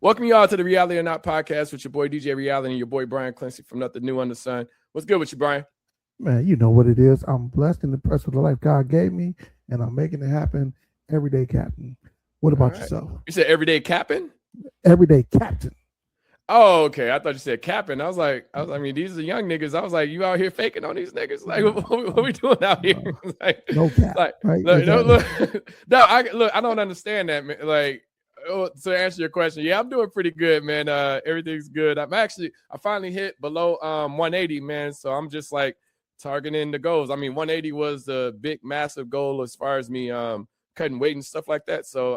Welcome you all to the Reality or Not podcast with your boy DJ Reality and your boy Brian Clincy from Nothing New Under the Sun. What's good with you, Brian? Man, you know what it is. I'm blessed and impressed with the life God gave me, and I'm making it happen. Everyday captain. What about yourself? You said everyday capping? Everyday captain. Oh, okay. I thought you said capping. I mean, these are young niggas. I was like, you out here faking on these niggas? Like, what we doing out here? Like, no cap. Like, right? Look, I don't understand that, man. Like, to answer your question, yeah, I'm doing pretty good, man. Everything's good. I finally hit below 180, man. So I'm just like targeting the goals. I mean, 180 was the big, massive goal as far as me cutting weight and stuff like that. So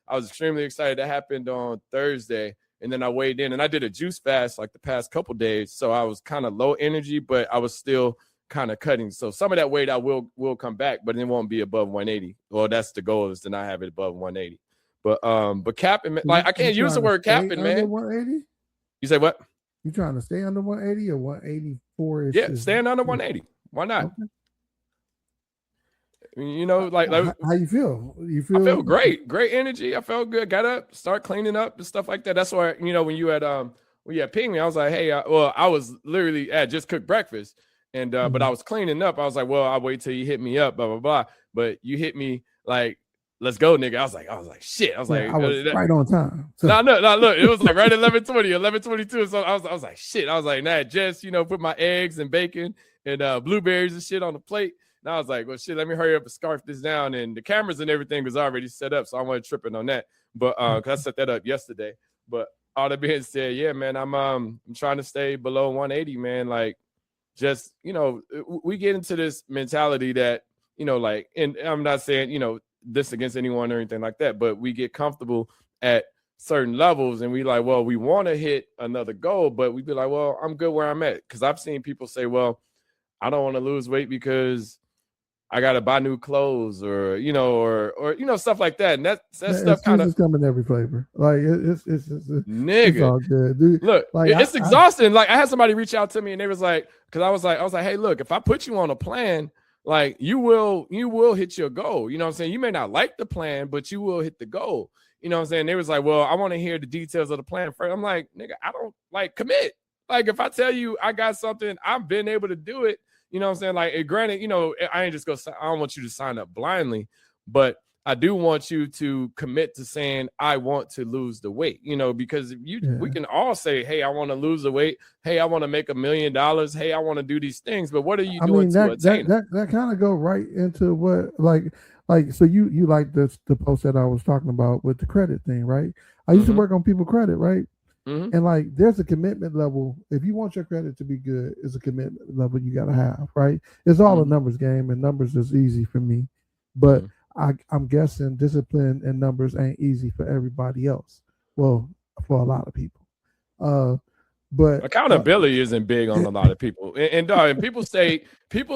I was extremely excited. That happened on Thursday. And then I weighed in and I did a juice fast like the past couple days. So I was kind of low energy, but I was still kind of cutting. So some of that weight I will come back, but it won't be above 180. Well, that's the goal, is to not have it above 180. But capping, like, I can't use the word capping, man. 180? You say what? You trying to stay under 180 or 184? Yeah, staying under 180. Why not? Okay. You know, like how you feel? I feel great energy. I felt good. Got up, start cleaning up and stuff like that. That's why, you know, when you had pinged me, I was like, hey, I was literally just cooked breakfast, and but I was cleaning up. I was like, well, I'll wait till you hit me up, blah blah blah. But you hit me like, let's go, nigga. I was like, shit. I was like, I was right on time. So. No, look, it was like right at 11:22. So I was like, shit. I was like, nah, just, you know, put my eggs and bacon and blueberries and shit on the plate. And I was like, well, shit, let me hurry up and scarf this down. And the cameras and everything was already set up, so I wasn't tripping on that. But because I set that up yesterday. But all that being said, yeah, man, I'm trying to stay below 180, man. Like, just, you know, we get into this mentality that, you know, like, and I'm not saying, you know, this against anyone or anything like that, but we get comfortable at certain levels and we like, well, we want to hit another goal, but we be like, well, I'm good where I'm at. Because I've seen people say, well, I don't want to lose weight because I gotta buy new clothes, or you know, or you know, stuff like that. And that stuff kind of come in every flavor. Like it's nigga. It's all good, dude. Look, like, it's exhausting. Like, I had somebody reach out to me and they was like, because I was like, hey, look, if I put you on a plan, like you will hit your goal. You know what I'm saying? You may not like the plan, but you will hit the goal. You know what I'm saying? They was like, well, I want to hear the details of the plan first. I'm like, nigga, I don't like commit. Like, if I tell you I got something, I've been able to do it. You know what I'm saying? Like, granted, you know, I don't want you to sign up blindly, but I do want you to commit to saying, I want to lose the weight, you know, because we can all say, hey, I want to lose the weight. Hey, I want to make $1 million. Hey, I want to do these things. But what are you doing to attain that kind of go right into what, like, so you like the post that I was talking about with the credit thing, right? I used to work on people's credit, right? Mm-hmm. And like, there's a commitment level. If you want your credit to be good, it's a commitment level you got to have, right? It's all a numbers game, and numbers is easy for me. But I'm guessing discipline and numbers ain't easy for everybody else. Well, for a lot of people. But accountability isn't big on a lot of people. And people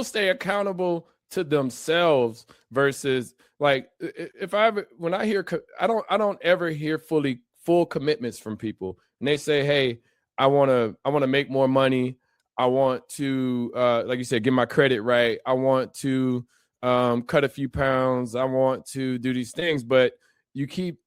stay accountable to themselves versus, like, when I hear, I don't ever hear full commitments from people. And they say, hey, I want to make more money. I want to, like you said, get my credit right. I want to cut a few pounds. I want to do these things. But you keep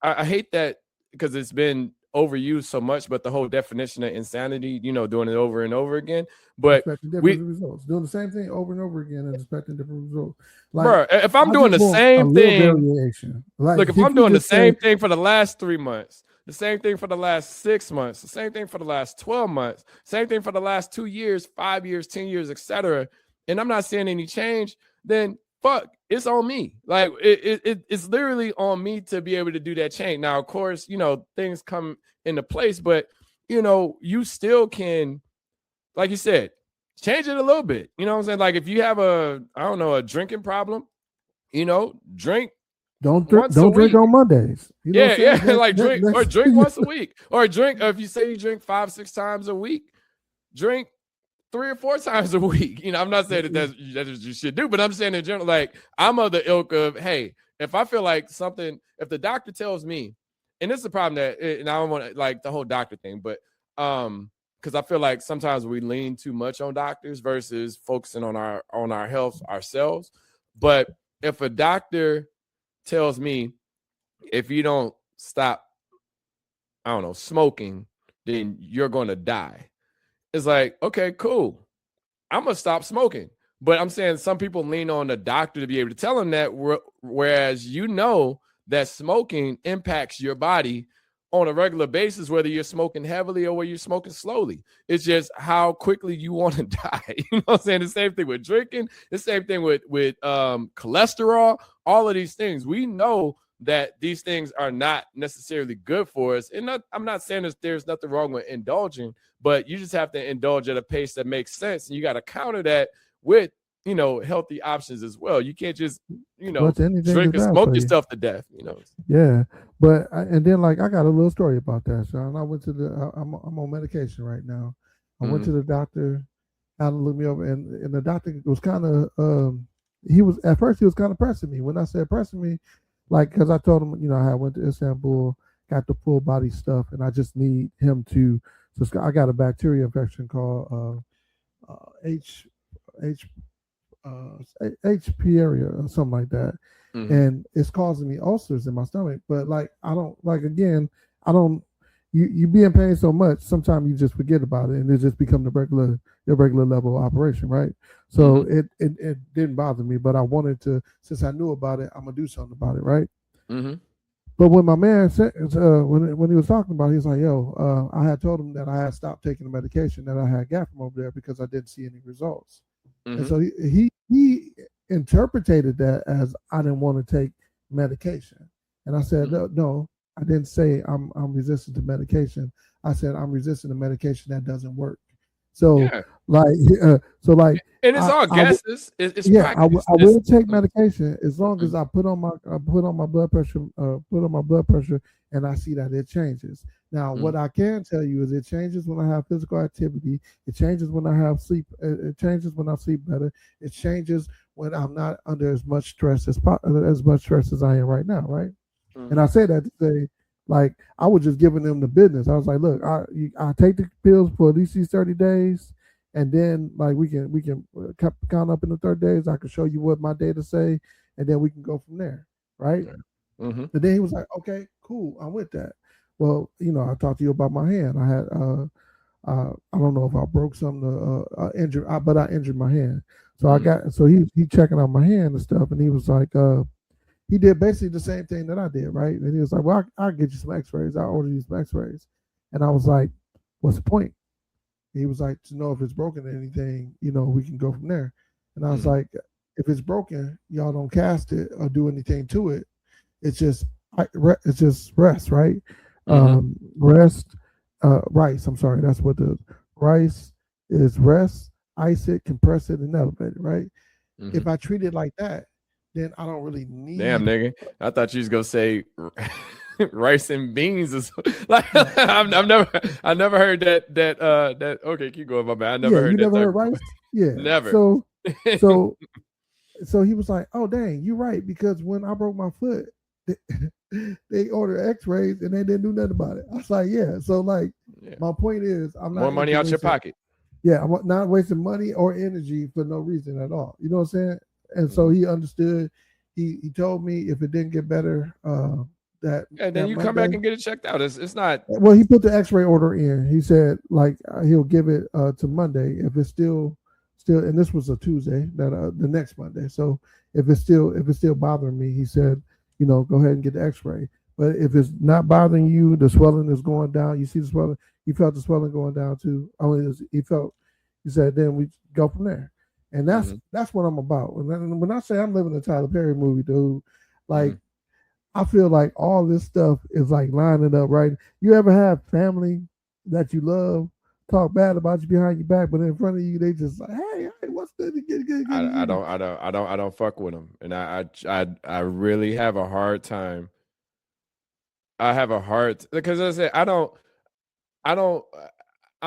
I hate that because it's been overused so much, but the whole definition of insanity, you know, doing it over and over again. But results, doing the same thing over and over again and expecting different results. Like, bro, if I'm doing the same thing, look, if I'm doing the same thing for the last 3 months, the same thing for the last 6 months, the same thing for the last 12 months, same thing for the last 2 years, 5 years, 10 years, etc., and I'm not seeing any change, then fuck, it's on me. Like, it's literally on me to be able to do that change. Now, of course, you know, things come into place, but, you know, you still can, like you said, change it a little bit. You know what I'm saying? Like, if you have a drinking problem, you know, drink. Don't drink on Mondays. You know like drink once a week, or drink. If you say you drink 5-6 times a week, drink 3 or 4 times a week. You know, I'm not saying that's what you should do, but I'm saying in general, like, I'm of the ilk of, hey, if I feel like something, if the doctor tells me, and this is the problem and I don't want to, like, the whole doctor thing, but because I feel like sometimes we lean too much on doctors versus focusing on our health ourselves. But if a doctor tells me, if you don't stop I don't know, smoking, then you're going to die. It's like, okay, cool. I'm going to stop smoking. But I'm saying some people lean on the doctor to be able to tell them that, whereas you know that smoking impacts your body on a regular basis, whether you're smoking heavily or whether you're smoking slowly. It's just how quickly you want to die. You know what I'm saying? The same thing with drinking, the same thing with cholesterol, all of these things. We know that these things are not necessarily good for us. And I'm not saying there's nothing wrong with indulging, but you just have to indulge at a pace that makes sense. And you got to counter that with, you know, healthy options as well. You can't just, you know, drink and smoke yourself to death, you know. Yeah, but and then like I got a little story about that, Sean. I went to I'm on medication right now. I went to the doctor, had to look me over, and the doctor was kind of he was at first he was kind of pressing me. When I said pressing me, like because I told him, you know, I went to Istanbul, got the full body stuff, and I just need him to. So I got a bacteria infection called H pylori or something like that, and it's causing me ulcers in my stomach. But like I don't like again, I don't. You be in pain so much, sometimes you just forget about it, and it just become your regular level of operation, right? So it didn't bother me, but I wanted to, since I knew about it, I'm gonna do something about it, right? But when my man said, when he was talking about it, he's like, yo, I had told him that I had stopped taking the medication that I had got from over there because I didn't see any results. And so he interpreted that as I didn't want to take medication. And I said, no, I didn't say I'm resistant to medication. I said I'm resistant to medication that doesn't work. So and it's all guesses. It's yeah, I will take medication as long as I put on my blood pressure, and I see that it changes. Now, what I can tell you is it changes when I have physical activity. It changes when I have sleep. It changes when I sleep better. It changes when I'm not under as much stress as I am right now, right? And I say that to say, like, I was just giving them the business. I was like, look, I take the pills for at least these 30 days, and then like we can count up in the 30 days. I can show you what my data say, and then we can go from there, right? And then he was like, okay, cool, I'm with that. Well, you know, I talked to you about my hand. I had I don't know if I broke something, injured, but I injured my hand. So he checking out my hand and stuff, and he was like, he did basically the same thing that I did, right? And he was like, well, I'll get you some x-rays. I'll order you some x-rays. And I was like, what's the point? He was like, to know if it's broken or anything, you know, we can go from there. And I was like, if it's broken, y'all don't cast it or do anything to it. It's just rest, right? Rice. I'm sorry. That's what the rice is. Rest, ice it, compress it, and elevate it, right? If I treat it like that, then I don't really need. Damn, nigga. I thought you was gonna say rice and beans. Is like I've never heard that. Okay, keep going, my man. I never heard that. You never heard rice? Yeah, never. So he was like, "Oh, dang, you're right." Because when I broke my foot, they ordered X-rays and they didn't do nothing about it. I was like, "Yeah." So like, my point is, I'm not more money out your pocket. Yeah, I'm not wasting money or energy for no reason at all. You know what I'm saying? And so he understood. He told me if it didn't get better, and then you come back and get it checked out. It's not. Well, he put the X-ray order in. He said like he'll give it to Monday if it's still, and this was a Tuesday, that the next Monday. So if it's still bothering me, he said, you know, go ahead and get the X-ray. But if it's not bothering you, the swelling is going down. You see the swelling. He felt the swelling going down too. He said then we go from there. And that's what I'm about. When I say I'm living a Tyler Perry movie, dude, like I feel like all this stuff is like lining up, right? You ever have family that you love talk bad about you behind your back, but in front of you they just like, hey, what's good? I don't fuck with them, and I really have a hard time. I have a hard because I say I'm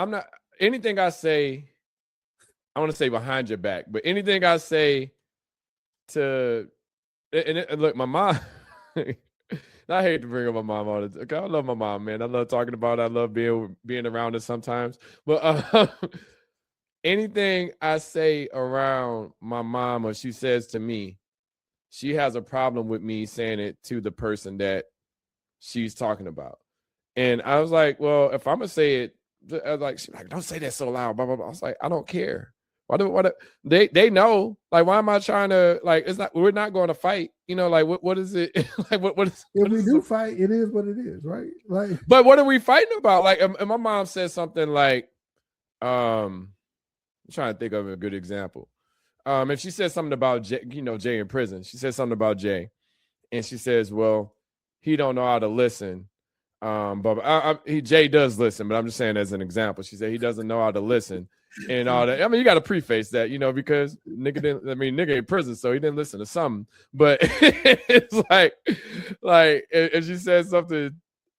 not anything I say. I want to say behind your back, but anything I say to, and look, my mom, I hate to bring up my mom all the time. I love my mom, man. I love talking about it. I love being around her sometimes. But anything I say around my mom or she says to me, she has a problem with me saying it to the person that she's talking about. And I was like, well, if I'm gonna say it, I was like, she's like, don't say that so loud. Blah blah blah. I was like, I don't care. They know? Like, why am I trying to like? It's not. We're not going to fight. You know, like what is it? Like what is? If we do fight, it is what it is, right? Like, but what are we fighting about? Like, and my mom said something like, I'm trying to think of a good example. And she said something about Jay, Jay in prison. She said something about Jay, and she says, well, he don't know how to listen. But Jay does listen, but I'm just saying as an example. She said he doesn't know how to listen and all that. I mean, you got to preface that, because nigga in prison, so he didn't listen to something. But it's like, and she said something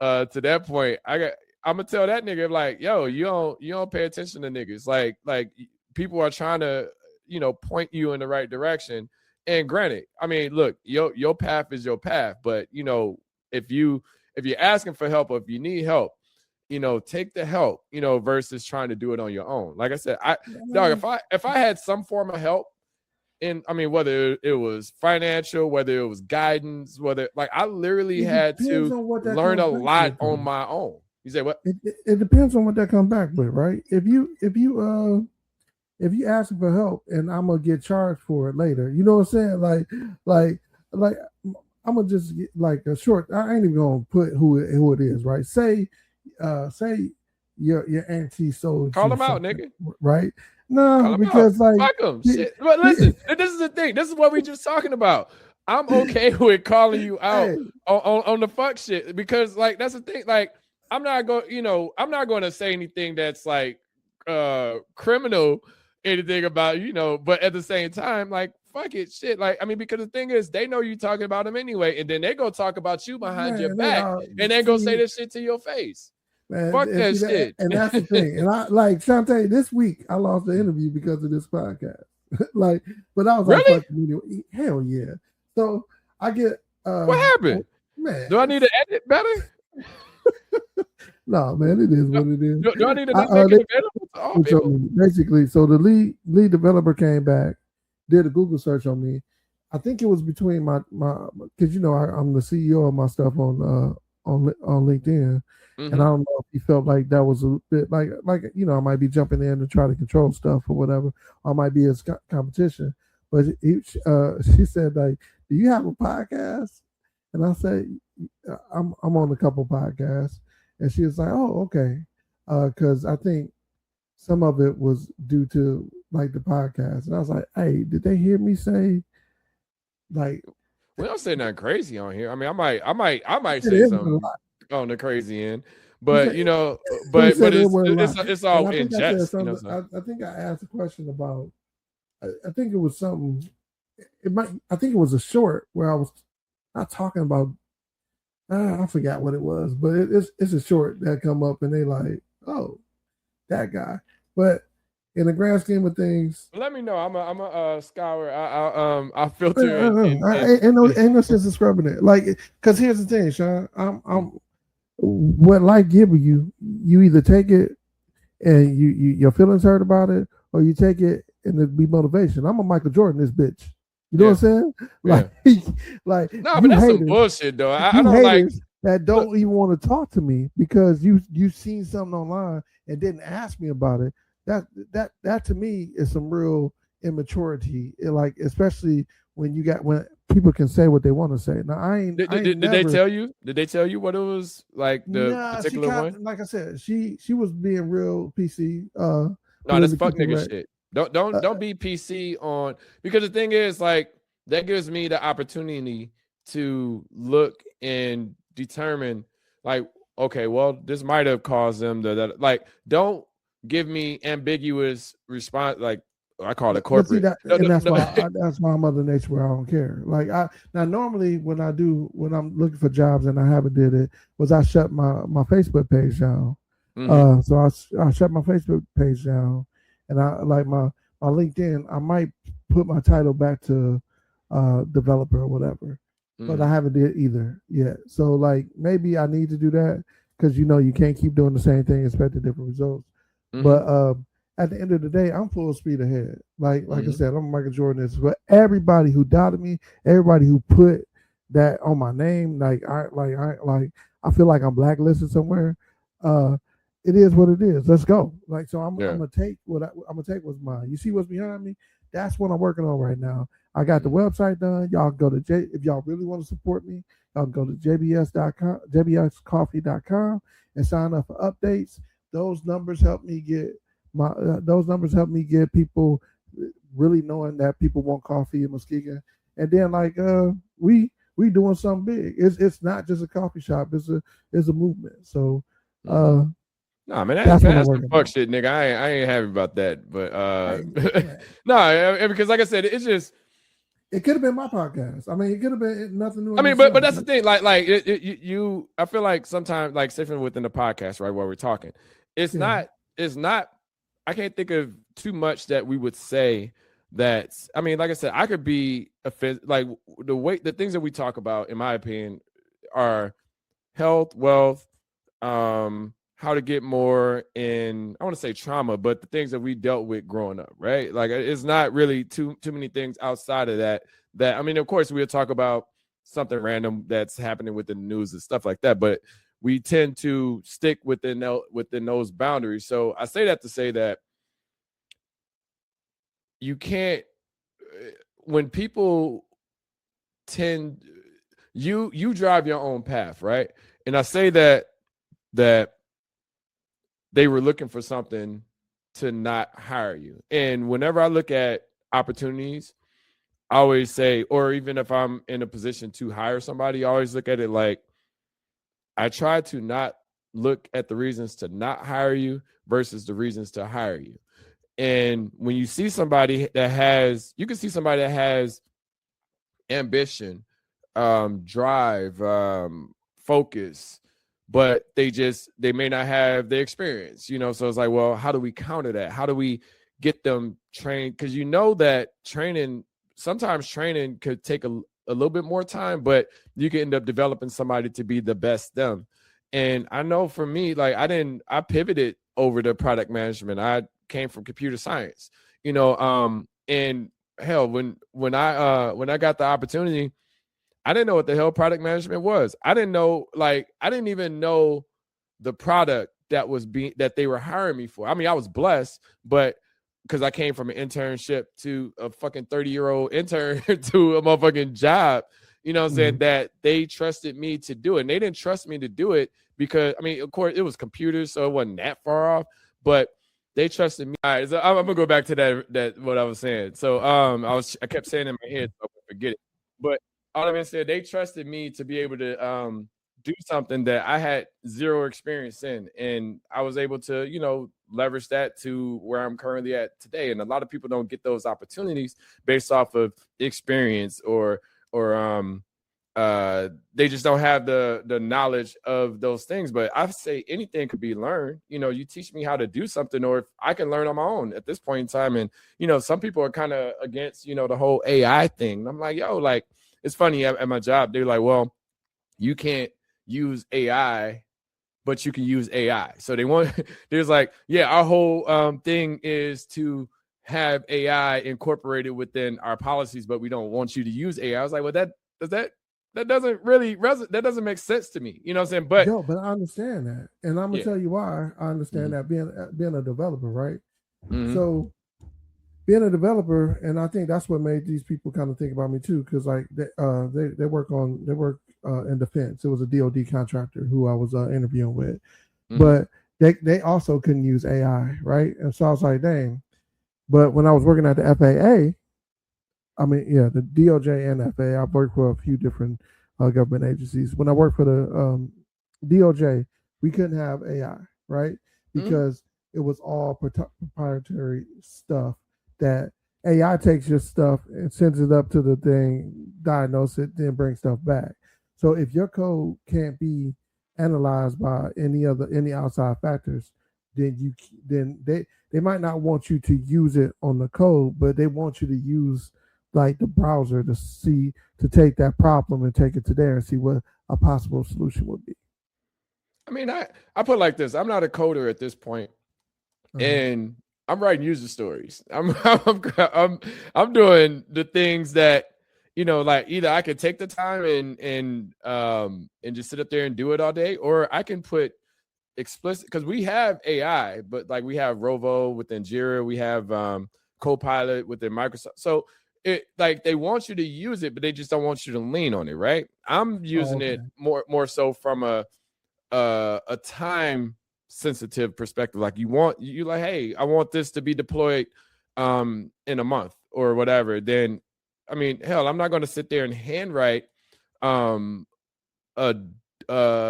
to that point. I'm gonna tell that nigga like, yo, you don't pay attention to niggas. Like people are trying to, point you in the right direction. And granted, I mean, look, your path is your path, but if you're asking for help or if you need help, take the help, versus trying to do it on your own. Like I said, if I had some form of help, and I mean, whether it was financial, whether it was guidance, whether like I literally had to learn a lot on my own. You say what? It depends on what that comes back with, right? If you ask for help and I'm gonna get charged for it later, you know what I'm saying? Like I'm gonna just get like a short. I ain't even gonna put who it is, right? Say your auntie sold. Call them out, nigga. Right? No, because out. Fuck them. Shit. But listen, this is the thing. This is what we just talking about. I'm okay with calling you out on the fuck shit because like that's the thing. Like I'm not going to say anything that's like criminal, anything about but at the same time, like fuck it, shit. Like I mean, because the thing is, they know you talking about them anyway, and then they go talk about you behind your back, and then go say this shit to your face. Man, fuck that shit. And that's the thing. And I like Shantae, this week I lost the interview because of this podcast. But I was like, really? Fuck, hell yeah. So I get what happened? Man, do I need to edit better? No, man, it is what it is. Do I need to make it available to all people? Basically, so the lead developer came back, did a Google search on me. I think it was between my because I'm the CEO of my stuff on LinkedIn, and I don't know if he felt like that was a bit like I might be jumping in to try to control stuff or whatever, or I might be his competition. But she said like, "Do you have a podcast?" And I said, "I'm on a couple podcasts." And she was like, "Oh, okay," because I think some of it was due to like the podcast. And I was like, "Hey, did they hear me say like?" We don't say nothing crazy on here. I mean, I might say something on the crazy end, but but it's all in jest. I think I asked a question about. I think it was something. I think it was a short where I was not talking about. I forgot what it was, but it's a short that come up and they like, oh, that guy. But in the grand scheme of things, let me know. I'm a scour. I'll filter. Ain't no sense of scrubbing it. Like, because here's the thing, Sean. I'm what life gives you. You either take it and your feelings hurt about it, or you take it and it be motivation. I'm a Michael Jordan, this bitch. You know what I'm saying? Like, no, but that's some bullshit, though. I don't like that. Don't even want to talk to me because you seen something online and didn't ask me about it. That to me is some real immaturity. Like, especially when people can say what they want to say. Now, Did they tell you? Did they tell you what it was like? The particular one. Like I said, she was being real PC. No, that's fuck nigga shit. Don't be PC on, because the thing is, like, that gives me the opportunity to look and determine, like, okay, well, this might have caused them that. Like, don't give me ambiguous response. Like, I call it corporate. That's why I'm Mother Nature where I don't care. Like now normally when I'm looking for jobs and I haven't did it, was I shut my Facebook page down. So I shut my Facebook page down. And I like my LinkedIn, I might put my title back to developer or whatever, but I haven't did either yet. So like maybe I need to do that because you can't keep doing the same thing, expecting different results. But at the end of the day, I'm full speed ahead. Like I said, I'm Michael Jordan. But everybody who doubted me, everybody who put that on my name, I feel like I'm blacklisted somewhere. It is what it is. Let's go. Like, so I'm gonna take I'm gonna take what's mine. You see what's behind me? That's what I'm working on right now. I got the website done. Y'all go to if y'all really want to support me, y'all go to jbs.com, jbscoffee.com, and sign up for updates. Those numbers help me get people really knowing that people want coffee in Muskegon. And then like we doing something big. It's not just a coffee shop. It's a movement. So nah, man, that's some fuck shit, nigga. I ain't happy about that. But no, because like I said, it's just it could have been my podcast. I mean, it could have been nothing new. I mean, but that's the thing. Like you I feel like sometimes, like even within the podcast, right, while we're talking, it's not. I can't think of too much that we would say. That's, I mean, like I said, I could be like the things that we talk about, in my opinion, are health, wealth, how to get more in, I want to say trauma, but the things that we dealt with growing up, right? Like, it's not really too many things outside of that. I mean, of course, we'll talk about something random that's happening within the news and stuff like that, but we tend to stick within those boundaries. So I say that to say that you can't, when people you drive your own path, right? And I say that they were looking for something to not hire you. And whenever I look at opportunities, I always say, or even if I'm in a position to hire somebody, I always look at it like, I try to not look at the reasons to not hire you versus the reasons to hire you. And when you see somebody that has, you can see somebody that has ambition, drive, focus, but they may not have the experience, you know? So it's like, well, how do we counter that? How do we get them trained? Because you know that sometimes training could take a little bit more time, but you can end up developing somebody to be the best them. And I know for me, like I pivoted over to product management. I came from computer science, you know, and hell, when I got the opportunity, I didn't know what the hell product management was. I didn't even know the product that they were hiring me for. I mean, I was blessed, but because I came from an internship to a fucking 30-year-old intern to a motherfucking job, you know what I'm saying, that they trusted me to do it. And they didn't trust me to do it because, I mean, of course, it was computers, so it wasn't that far off, but they trusted me. All right, so I'm gonna go back to that what I was saying. So I kept saying in my head, so I forget it. But all of it said, they trusted me to be able to do something that I had zero experience in, and I was able to, you know, leverage that to where I'm currently at today. And a lot of people don't get those opportunities based off of experience or they just don't have the knowledge of those things. But I say anything could be learned. You know, you teach me how to do something, or if I can learn on my own at this point in time. And, you know, some people are kind of against, you know, the whole AI thing. And I'm like, yo, like, it's funny at my job. They're like, well, you can't use AI, but you can use AI. So there's like, yeah, our whole thing is to have AI incorporated within our policies, but we don't want you to use AI. I was like, well, that doesn't really that doesn't make sense to me. You know what I'm saying? But I understand that. And I'm gonna tell you why I understand that being a developer, right? So being a developer, and I think that's what made these people kind of think about me too, because like they work in defense. It was a DoD contractor who I was interviewing with, but they also couldn't use AI, right? And so I was like, dang. But when I was working at the FAA, I mean, yeah, the DOJ and FAA, I've worked for a few different government agencies. When I worked for the DOJ, we couldn't have AI, right? Because it was all proprietary stuff that AI takes your stuff and sends it up to the thing, diagnose it, then bring stuff back. So if your code can't be analyzed by any outside factors, then they might not want you to use it on the code, but they want you to use like the browser to take that problem and take it to there and see what a possible solution would be. I mean, I put it like this. I'm not a coder at this point, and I'm writing user stories. I'm doing the things that you know, like either I could take the time and just sit up there and do it all day, or I can put explicit, because we have AI, but like we have Rovo within Jira, we have Copilot within Microsoft. So it like they want you to use it, but they just don't want you to lean on it, right? I'm using it more so from a time sensitive perspective. Like you like, hey, I want this to be deployed in a month or whatever. Then I mean, hell, I'm not going to sit there and handwrite a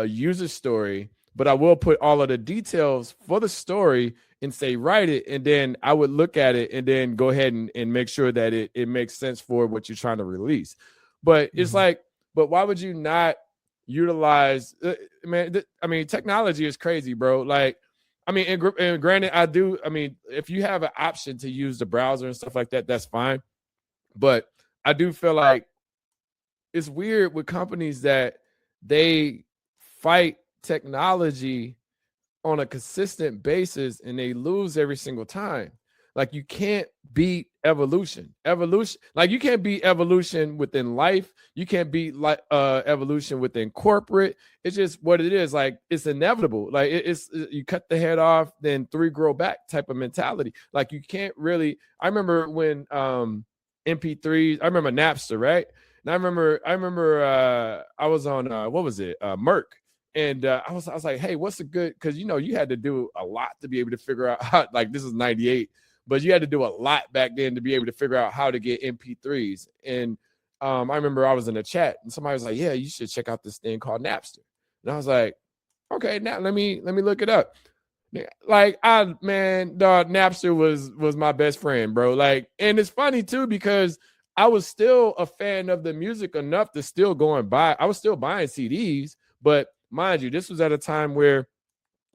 user story, but I will put all of the details for the story and say, write it. And then I would look at it and then go ahead and make sure that it makes sense for what you're trying to release. But it's like, but why would you not utilize, I mean, technology is crazy, bro. Like, I mean, and granted, I mean, if you have an option to use the browser and stuff like that, that's fine. But I do feel like it's weird with companies that they fight technology on a consistent basis and they lose every single time. Like you can't beat evolution. Like you can't beat evolution within life. You can't beat like evolution within corporate. It's just what it is. Like it's inevitable. Like it's you cut the head off, then 3 grow back type of mentality. Like you can't really. I remember when MP3s. I remember Napster, right? And I remember I was on what was it? Merck. And I was like, hey, what's a good, because you know you had to do a lot to be able to figure out how, like this is 98, but you had to do a lot back then to be able to figure out how to get MP3s. And I remember I was in a chat and somebody was like, yeah, you should check out this thing called Napster. And I was like, okay, now let me look it up. Like Napster was my best friend, bro. Like, and it's funny too because I was still a fan of the music enough to still go and buy. I was still buying CDs, but mind you, this was at a time where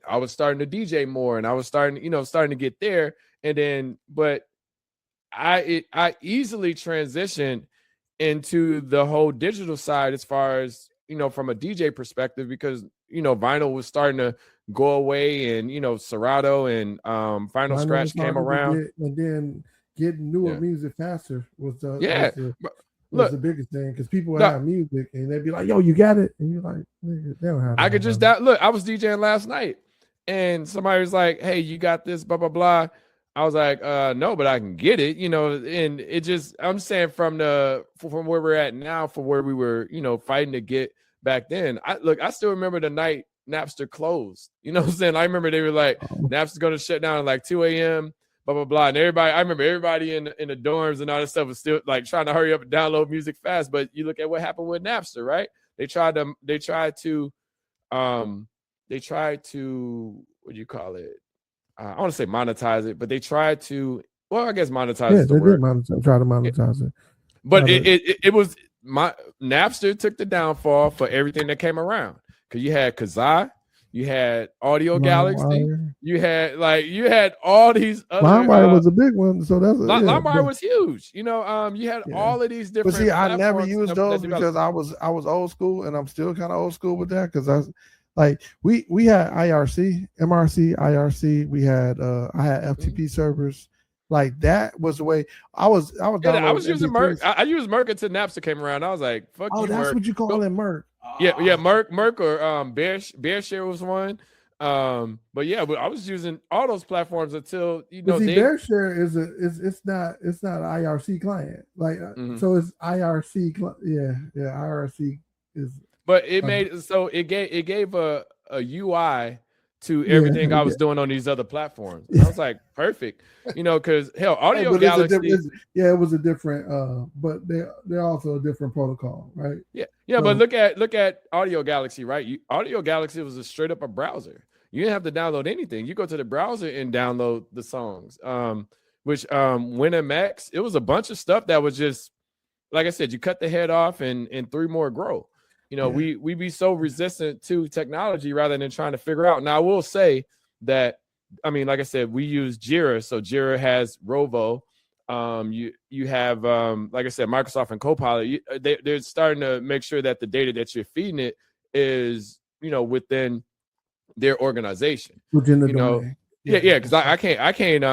I was starting to DJ more and I was starting to get there. And then, but I easily transitioned into the whole digital side as far as, you know, from a DJ perspective, because, you know, vinyl was starting to go away and, you know, Serato and Final Scratch came around. And then getting newer music faster was the biggest thing, because people would have music and they'd be like, yo, you got it? And you're like, they don't have it. I could just look, I was DJing last night and somebody was like, hey, you got this, blah, blah, blah. I was like, no, but I can get it, you know, and it just, I'm saying from where we're at now for where we were, you know, fighting to get back then. I still remember the night Napster closed, you know what I'm saying? I remember they were like, Napster's going to shut down at like 2 a.m., blah, blah, blah. And I remember everybody in the dorms and all this stuff was still like trying to hurry up and download music fast. But you look at what happened with Napster, right? They tried to, what do you call it? I want to say monetize it, but they tried to, well, I guess monetize is the word. Try to monetize it. But it was, Napster took the downfall for everything that came around. Because you had Kazaa, you had Audio Galaxy, you had all these other. LimeWire was a big one, so that's LimeWire was huge. You know, you had all of these different. But see, I never used those because I was old school, and I'm still kind of old school with that because I was like we had IRC, MRC, IRC. We had I had FTP servers. Like that was the way I was using Merc. I used Merc until Napster came around. I was like, "Fuck you, Merc." Oh, that's what you call it, Merc. Yeah, Merc or Bearshare was one. But yeah, I was using all those platforms until Bearshare is it's not an IRC client. Like so it's IRC. IRC is. But it made so it gave a UI to everything I was doing on these other platforms. And I was like, perfect, you know, because hell, Audio Galaxy. It was a different, but they're also a different protocol, right? Yeah. So, but look at Audio Galaxy, right? Audio Galaxy was straight up a browser. You didn't have to download anything. You go to the browser and download the songs. Which WinMX, it was a bunch of stuff that was just, like I said, you cut the head off and 3 more grow. You know, we be so resistant to technology rather than trying to figure out. Now, I will say that, I mean, like I said, we use Jira. So Jira has Rovo. You have, like I said, Microsoft and Copilot. They're starting to make sure that the data that you're feeding it is, you know, within their organization. Within the domain. Yeah. Because I can't,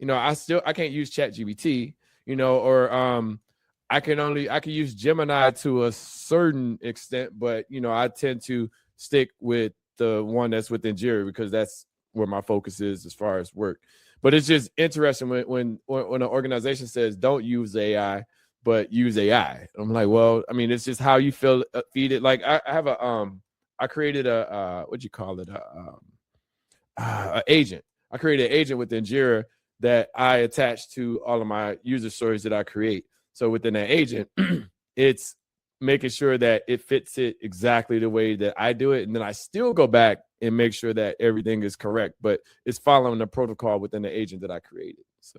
you know, I can't use ChatGPT, you know, or I can use Gemini to a certain extent, but I tend to stick with the one that's within Jira because that's where my focus is as far as work. But it's just interesting when an organization says don't use AI, but use AI. I'm like, well, I mean, it's just how you feed it. Like I have I created a what do you call it? A agent. I created an agent within Jira that I attach to all of my user stories that I create. So within that agent, it's making sure that it fits it exactly the way that I do it. And then I still go back and make sure that everything is correct, but it's following the protocol within the agent that I created. So,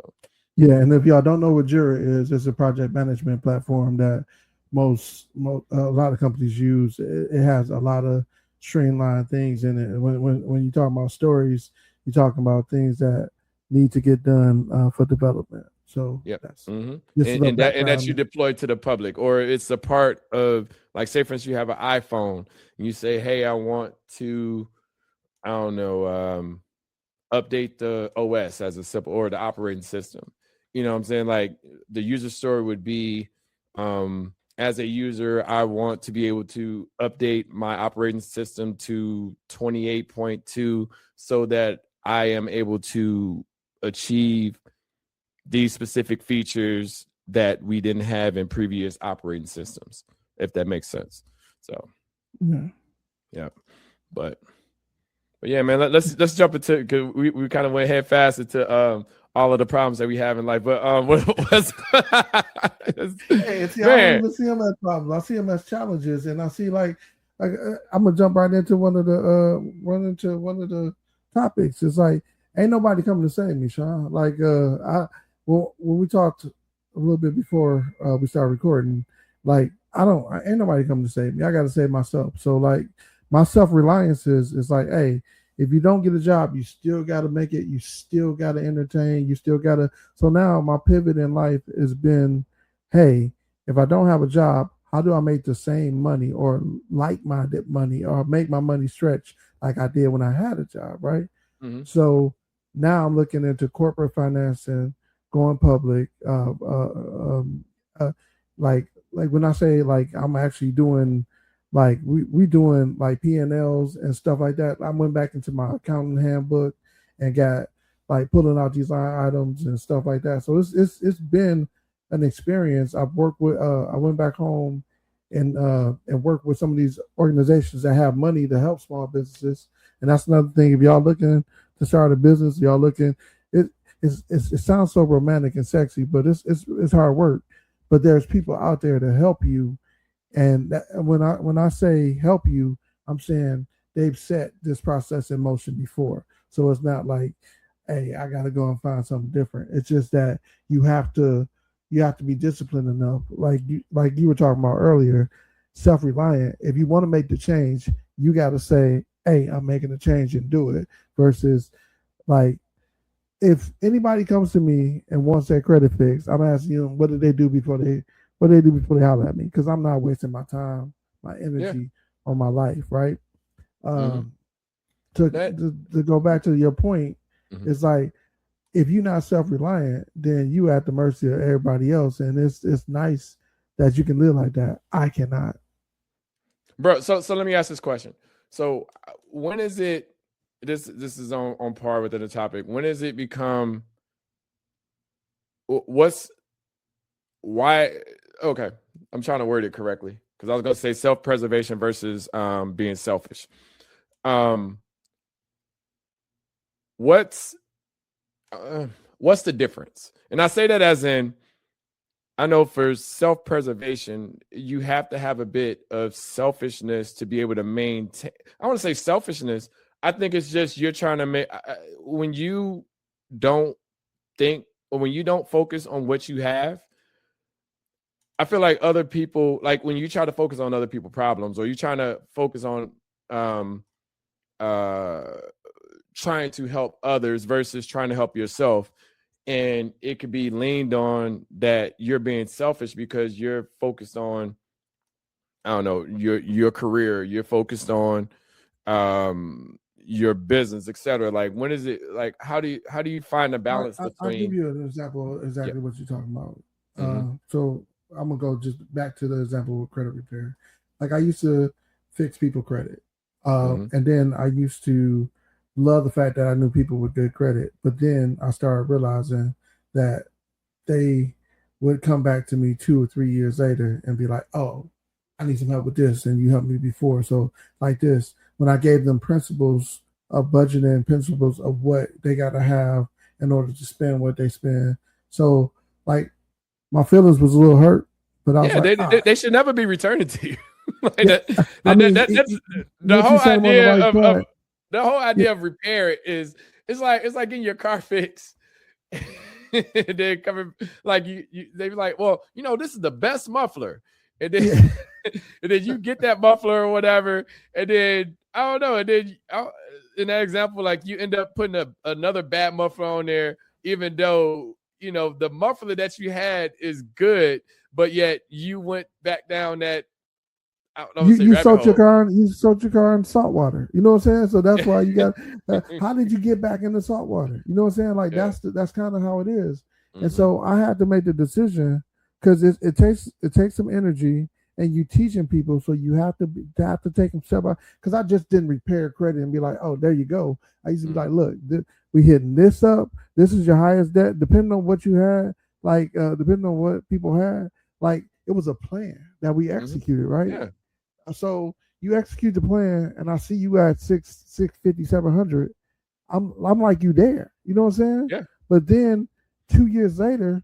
yeah. And if y'all don't know what Jira is, it's a project management platform that a lot of companies use. It has a lot of streamlined things in it. When you talk about stories, you're talking about things that need to get done for development. So yeah, that's and that you deploy to the public, or it's a part of, like, say for instance, you have an iPhone and you say, hey, I want to, I don't know, update the OS as a simple, or the operating system. You know what I'm saying? Like the user story would be, as a user, I want to be able to update my operating system to 28.2 so that I am able to achieve these specific features that we didn't have in previous operating systems, if that makes sense. So, yeah. But yeah, man, let's jump into, because we kind of went head fast into all of the problems that we have in life. But what's hey, see, I don't even see them as problems. I see them as challenges, and I see like I'm gonna jump right into one of the topics. It's like ain't nobody coming to save me, Sean. Like when we talked a little bit before we started recording, like ain't nobody coming to save me. I got to save myself. So like my self-reliance is like, hey, if you don't get a job, you still got to make it. You still got to entertain. You still got to. So now my pivot in life has been, hey, if I don't have a job, how do I make the same money or like-minded money or make my money stretch like I did when I had a job, right? Mm-hmm. So now I'm looking into corporate financing, going public. Like when I say like I'm actually doing, like we doing like P&Ls and stuff like that. I went back into my accounting handbook and got like pulling out these line items and stuff like that. So it's been an experience. I've worked with I went back home and worked with some of these organizations that have money to help small businesses. And that's another thing. If y'all looking to start a business, y'all looking, it sounds so romantic and sexy, but it's hard work. But there's people out there to help you. And when I say help you, I'm saying they've set this process in motion before. So it's not like, hey, I got to go and find something different. It's just that you have to be disciplined enough, like you were talking about earlier, self-reliant. If you want to make the change, you got to say, hey, I'm making a change, and do it. Versus like, if anybody comes to me and wants their credit fixed, I'm asking them, what did they do before they holler at me? Because I'm not wasting my time, my energy on my life, right? To go back to your point, it's like, if you're not self-reliant, then you at the mercy of everybody else, and it's nice that you can live like that. I cannot, bro. So let me ask this question. So when is it? This is on par with the topic. When does it become? Why? Okay, I'm trying to word it correctly because I was going to say self-preservation versus being selfish. What's the difference? And I say that as in, I know for self-preservation, you have to have a bit of selfishness to be able to maintain. I want to say selfishness. I think it's just you're trying to make, when you don't think, or when you don't focus on what you have, I feel like other people, like when you try to focus on other people's problems, or you're trying to focus on trying to help others versus trying to help yourself. And it could be leaned on that you're being selfish because you're focused on, I don't know, your career, you're focused on your business, etc. Like, when is it, like, how do you find a balance between? I'll give you an example exactly what you're talking about. So I'm gonna go just back to the example with credit repair. Like I used to fix people credit, and then I used to love the fact that I knew people with good credit. But then I started realizing that they would come back to me 2 or 3 years later and be like, "Oh, I need some help with this, and you helped me before." So like this, when I gave them principles of budgeting, principles of what they got to have in order to spend what they spend. So like my feelings was a little hurt, but I was like, they should never be returning to you. Like yeah, that's the whole idea of the whole idea of repair is it's like getting your car fixed. And then coming like they be like, well, this is the best muffler, and then and then you get that muffler or whatever, and then I don't know, and then in that example, like you end up putting another bad muffler on there, even though the muffler that you had is good, but yet you went back down that. You soaked your car in salt water. You know what I'm saying? So that's why you got. How did you get back in the salt water? You know what I'm saying? Like that's kind of how it is. And so I had to make the decision because it takes some energy, and you teaching people, so you have to take them step by. Because I just didn't repair credit and be like, oh, there you go. I used to be like, look, we hitting this up. This is your highest debt, depending on what you had. Like depending on what people had. Like it was a plan that we executed, right? Yeah. So you execute the plan, and I see you at 650, 700. I'm like you there. You know what I'm saying? Yeah. But then 2 years later,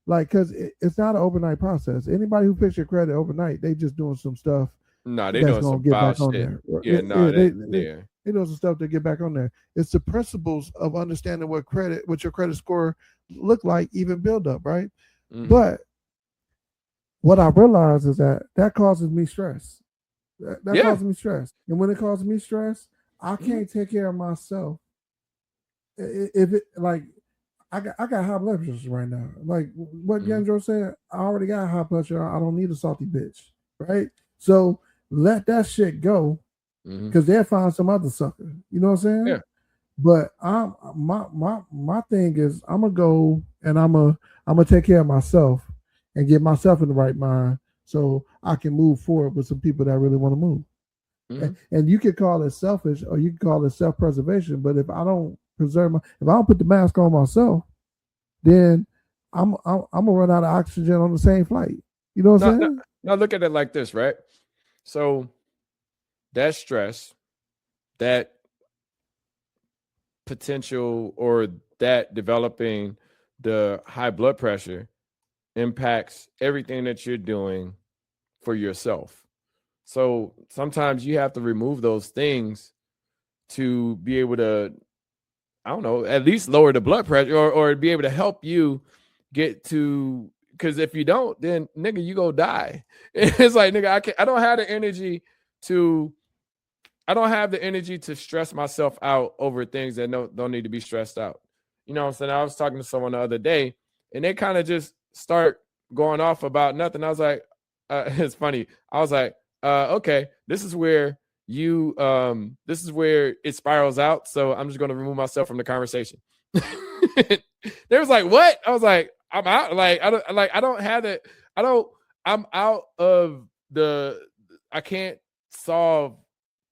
like, because it's not an overnight process. Anybody who picks your credit overnight, they just doing some stuff. No, they doing some foul shit. Yeah, they doing some stuff to get back on there. It's the principles of understanding what your credit score look like, even build up, right? But what I realize is that causes me stress. That causes me stress. And when it causes me stress, I can't take care of myself. If it like I got high blood pressure right now. Like what Yandro said, I already got high blood pressure. I don't need a salty bitch. Right? So let that shit go. Because they'll find some other sucker. You know what I'm saying? Yeah. But my thing is I'm gonna go and I'm gonna take care of myself and get myself in the right mind, so I can move forward with some people that really want to move. And you could call it selfish, or you can call it self-preservation. But if I don't if I don't put the mask on myself, then I'm gonna run out of oxygen on the same flight. You know what I'm saying? Now look at it like this, right? So that stress, that potential, or that developing the high blood pressure impacts everything that you're doing for yourself. So sometimes you have to remove those things to be able to, I don't know, at least lower the blood pressure, or be able to help you get to, because if you don't, then nigga, you go die. It's like, nigga, I don't have the energy to stress myself out over things that don't need to be stressed out. You know what I'm saying? I was talking to someone the other day, and they kind of just start going off about nothing. I was like, it's funny. I was like, okay, this is where it spirals out. So I'm just going to remove myself from the conversation. They was like, what? I was like, I'm out. Like, I'm out of I can't solve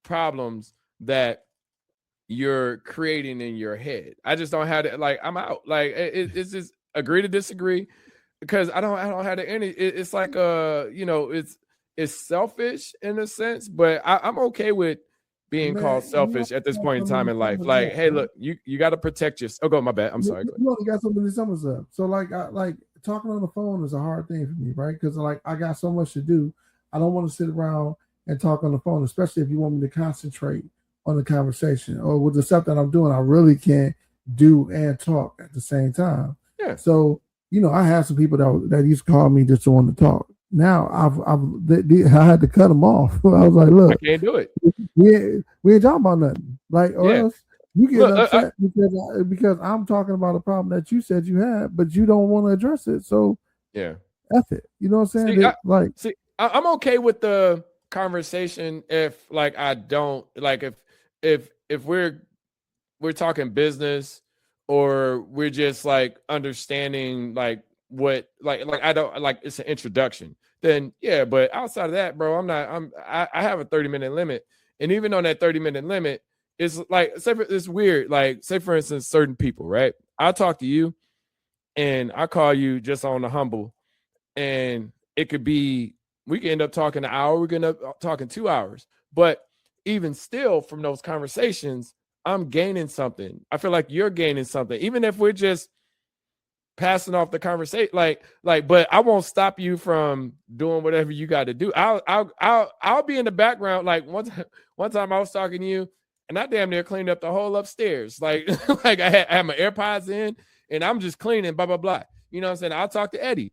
problems that you're creating in your head. I just don't have it. Like, I'm out. Like, it's just agree to disagree, because I don't have the energy. It's like it's selfish in a sense, but I'm okay with being called selfish at this point in time in life. Like, hey, look, you got to protect yourself. Oh, go, my bad. I'm sorry. You only got so many summers up. So like talking on the phone is a hard thing for me, right? Because like I got so much to do. I don't want to sit around and talk on the phone, especially if you want me to concentrate on the conversation, or with the stuff that I'm doing, I really can't do and talk at the same time. Yeah. So, I have some people that used to call me just to want to talk. Now I had to cut them off. I was like, look, I can't do it. We ain't talking about nothing. Like, or else you get upset because I'm talking about a problem that you said you had, but you don't want to address it. So yeah, F it. You know what I'm saying? I'm okay with the conversation if like I don't like if we're talking business, or we're just like understanding like what like I don't like it's an introduction, then yeah. But outside of that, bro, I have a 30-minute limit. And even on that 30-minute limit, it's like it's weird. Like, say for instance, certain people, right? I talk to you and I call you just on the humble, and it could be we can end up talking an hour, we can end up talking 2 hours. But even still, from those conversations, I'm gaining something. I feel like you're gaining something, even if we're just passing off the conversation. Like, but I won't stop you from doing whatever you got to do. I'll be in the background. Like one time I was talking to you, and I damn near cleaned up the whole upstairs. Like, like I had my AirPods in, and I'm just cleaning, blah blah blah. You know what I'm saying? I'll talk to Eddie.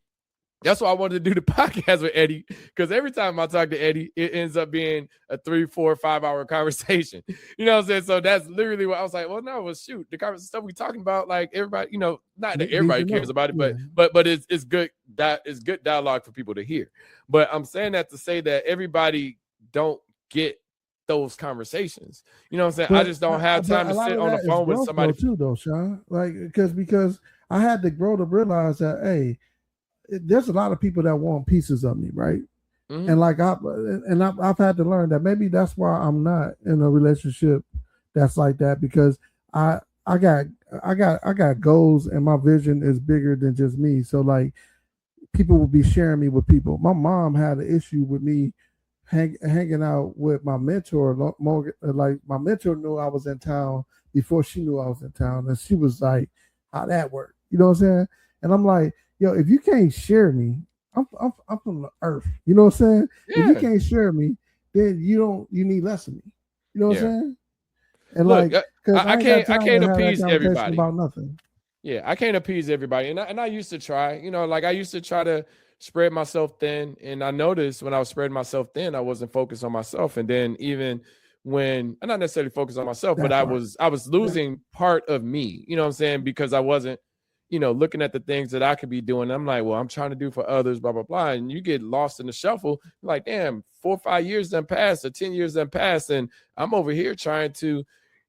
That's why I wanted to do the podcast with Eddie, because every time I talk to Eddie, it ends up being a 3, 4, 5 hour conversation. You know what I'm saying? So that's literally what I was like, well, no, well, shoot, the stuff we talking about, like everybody, you know, not that everybody cares about it, but it's good. That is good dialogue for people to hear. But I'm saying that to say that everybody don't get those conversations. You know what I'm saying? I just don't have time to sit on the phone with somebody too, though, Sean. Like, because I had to grow to realize that, hey, there's a lot of people that want pieces of me, right? Mm-hmm. And like I've had to learn that maybe that's why I'm not in a relationship that's like that, because I got goals, and my vision is bigger than just me. So like, people will be sharing me with people. My mom had an issue with me hanging out with my mentor. Like, my mentor knew I was in town before she knew I was in town, and she was like, "How that work?" You know what I'm saying? And I'm like, yo, if you can't share me, I'm from the earth. You know what I'm saying? Yeah. If you can't share me, then you need less of me. You know what I'm saying? And look, like, I can't appease everybody about nothing. Yeah, I can't appease everybody. And I used to try, you know, like I used to try to spread myself thin. And I noticed when I was spreading myself thin, I wasn't focused on myself. And then even when I'm not necessarily focused on myself, but I was losing part of me, you know what I'm saying? Because I wasn't, you know, looking at the things that I could be doing. I'm like, well, I'm trying to do for others, blah, blah, blah. And you get lost in the shuffle. Like, damn, 4 or 5 years done passed, or 10 years done passed. And I'm over here trying to,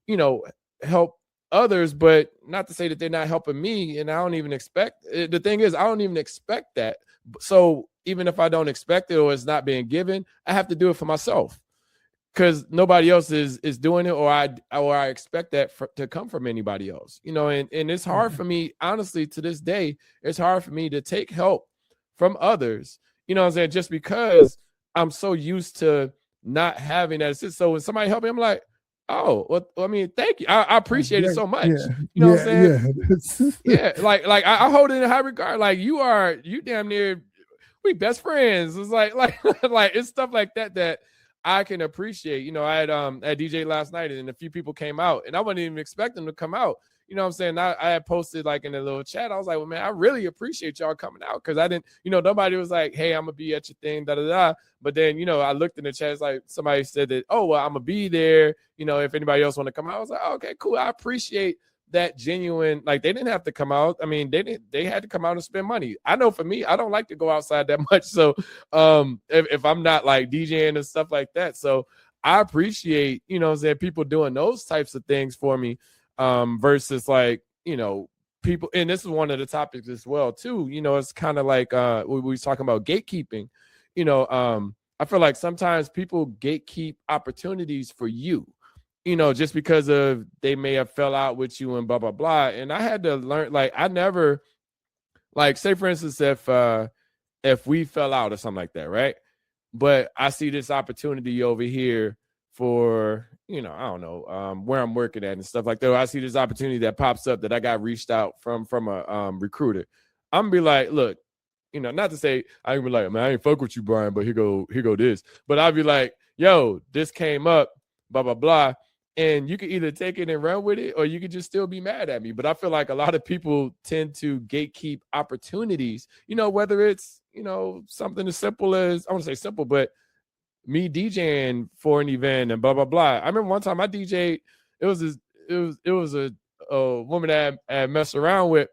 you know, help others, but not to say that they're not helping me. And I don't even expect, the thing is, I don't even expect that. So even if I don't expect it, or it's not being given, I have to do it for myself, because nobody else is doing it, or I expect that to come from anybody else, you know. And it's hard for me, honestly, to this day. It's hard for me to take help from others, you know what I'm saying, just because I'm so used to not having that. So when somebody help me, I'm like, oh, well, I mean, thank you. I appreciate it so much. Yeah. You know what I'm saying? Yeah. Like I hold it in high regard. Like, you damn near, we best friends. It's like it's stuff like that I can appreciate. You know, I had DJ last night, and a few people came out, and I wasn't even expecting them to come out. You know what I'm saying? I had posted like in a little chat. I was like, well, man, I really appreciate y'all coming out, because I didn't, you know, nobody was like, hey, I'm gonna be at your thing, da da da. But then, you know, I looked in the chat, it's like somebody said that, oh, well, I'm gonna be there, you know, if anybody else want to come out. I was like, oh, okay, cool. I appreciate that genuine, like, they didn't have to come out. I mean, they had to come out and spend money. I know for me, I don't like to go outside that much. So if I'm not like DJing and stuff like that. So I appreciate, you know what I'm saying, people doing those types of things for me, versus like, you know, people. And this is one of the topics as well too, you know, it's kind of like we were talking about gatekeeping, you know. I feel like sometimes people gatekeep opportunities for you, you know, just because of they may have fell out with you and blah, blah, blah. And I had to learn, like, I never, like, say, for instance, if we fell out or something like that, right? But I see this opportunity over here for, you know, I don't know, where I'm working at and stuff like that. I see this opportunity that pops up that I got reached out from a recruiter. I'm gonna be like, look, you know, not to say I can be like, man, I ain't fuck with you, Brian, but here go this. But I'll be like, yo, this came up, blah, blah, blah. And you can either take it and run with it, or you could just still be mad at me. But I feel like a lot of people tend to gatekeep opportunities, you know, whether it's, you know, something as simple as, I want to say simple, but me DJing for an event and blah, blah, blah. I remember one time I DJ'd, it was a woman that I messed around with,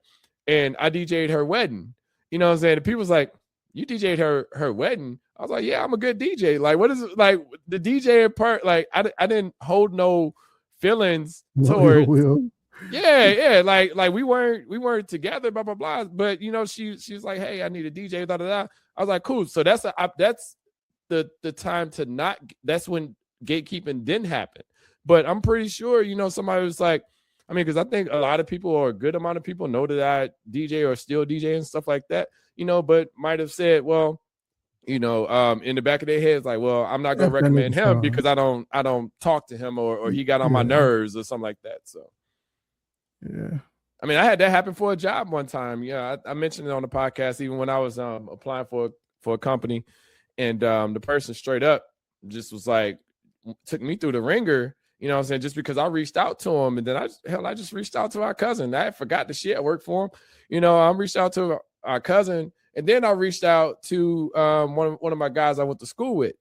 and I DJ'd her wedding. You know what I'm saying? And people was like, you DJ'd her wedding? I was like, yeah, I'm a good DJ. Like, what is it? Like, the DJ part, like, I didn't hold no feelings towards. Yeah. Like we weren't together, blah blah blah. But you know, she's like, hey, I need a DJ, da da da. I was like, cool. So that's the time to not. That's when gatekeeping didn't happen. But I'm pretty sure, you know, somebody was like, I mean, because I think a lot of people, or a good amount of people, know that I DJ or still DJ and stuff like that, you know, but might have said, well, you know, in the back of their heads, like, well, I'm not gonna recommend him because I don't talk to him, or he got on my nerves or something like that. So yeah. I mean, I had that happen for a job one time. Yeah, I mentioned it on the podcast, even when I was applying for a company, and the person straight up just was like, took me through the ringer, you know what I'm saying, just because I reached out to him. And then I just reached out to our cousin. I forgot the shit. I worked for him. You know, I reached out to our cousin, and then I reached out to one of my guys I went to school with.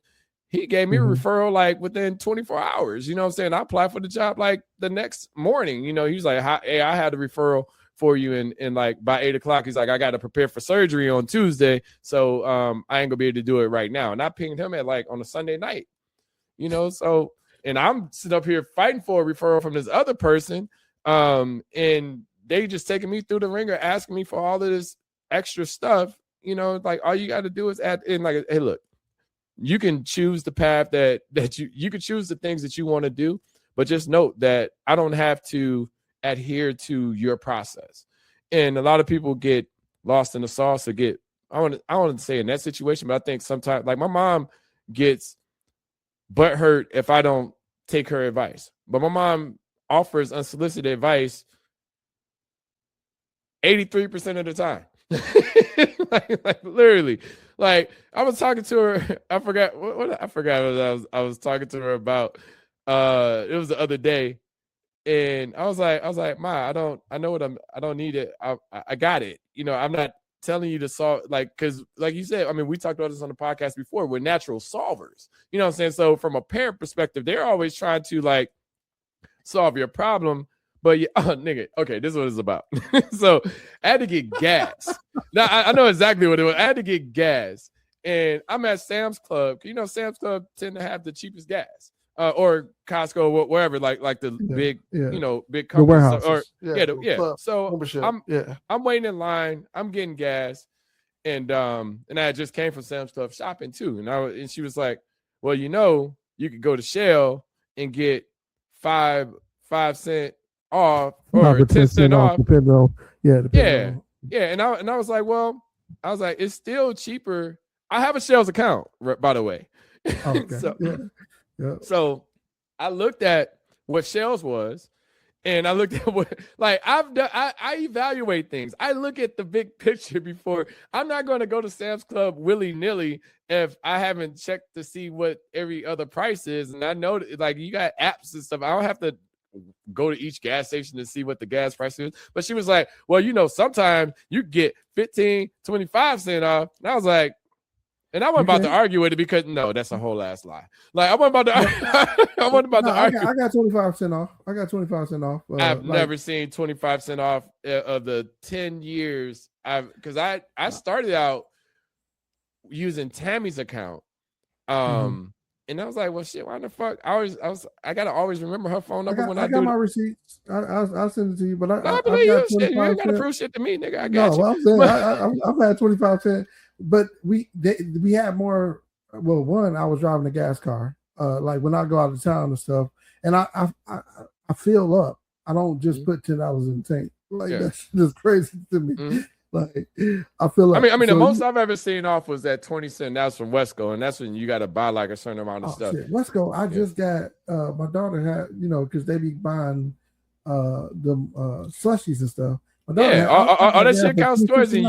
He gave me a referral like within 24 hours. You know what I'm saying? I applied for the job like the next morning. You know, he was like, hey, I had a referral for you. And like by 8:00, he's like, I got to prepare for surgery on Tuesday. So I ain't gonna be able to do it right now. And I pinged him at like on a Sunday night, you know, so, and I'm sitting up here fighting for a referral from this other person. And they just taking me through the ringer, asking me for all of this extra stuff. You know, like all you got to do is add in like, hey, look, you can choose the path that you can choose the things that you want to do, but just note that I don't have to adhere to your process. And a lot of people get lost in the sauce, or I want to say in that situation, but I think sometimes, like my mom gets butthurt if I don't take her advice, but my mom offers unsolicited advice 83% of the time. like literally, like I was talking to her. I forgot what I was talking to her about. It was the other day, and I was like, Ma, I don't need it. I got it. You know, I'm not telling you to solve, like, because like you said, I mean, we talked about this on the podcast before. We're natural solvers. You know what I'm saying? So from a parent perspective, they're always trying to like solve your problem. But yeah, nigga, okay, this is what it's about. So I had to get gas. Now I know exactly what it was. I had to get gas, and I'm at Sam's Club. You know, Sam's Club tend to have the cheapest gas, or Costco, wherever, like the big, you know, big companies. So I'm waiting in line. I'm getting gas, and I just came from Sam's Club shopping too. And she was like, well, you know, you could go to Shell and get 5 cent off or 10 cent off. Depending on. And I was like, well, it's still cheaper. I have a Shell's account, by the way. Okay. So I looked at what Shell's was, and I looked at what, like, I evaluate things. I look at the big picture before. I'm not going to go to Sam's Club willy-nilly if I haven't checked to see what every other price is. And I know that, like, you got apps and stuff. I don't have to go to each gas station to see what the gas price is. But she was like, well, you know, sometimes you get 15, 25 cents off. And I was like, and I wasn't about to argue with it, because no, that's a whole ass lie. Like I wasn't about to argue. I got 25% off. I got 25% off. I've never seen 25% off of the 10 years. Because I started out using Tammy's account. And I was like, well, shit, why the fuck? I gotta always remember her phone number when I got my receipts. I'll send it to you, but I believe you. Shit, you ain't gotta prove shit to me, nigga. I got you. Well, I'm saying I've had 25 cents, but we had more. Well, one, I was driving a gas car. Like when I go out of town and stuff, and I fill up. I don't just put $10 in the tank. Like that's just crazy to me. Like I feel like, I mean, the most I've ever seen off was that 20 cent. That's from Wesco, and that's when you got to buy like a certain amount of stuff. Shit. Wesco, I just got my daughter had, you know, because they be buying the slushies and stuff. All that shit counts stores, and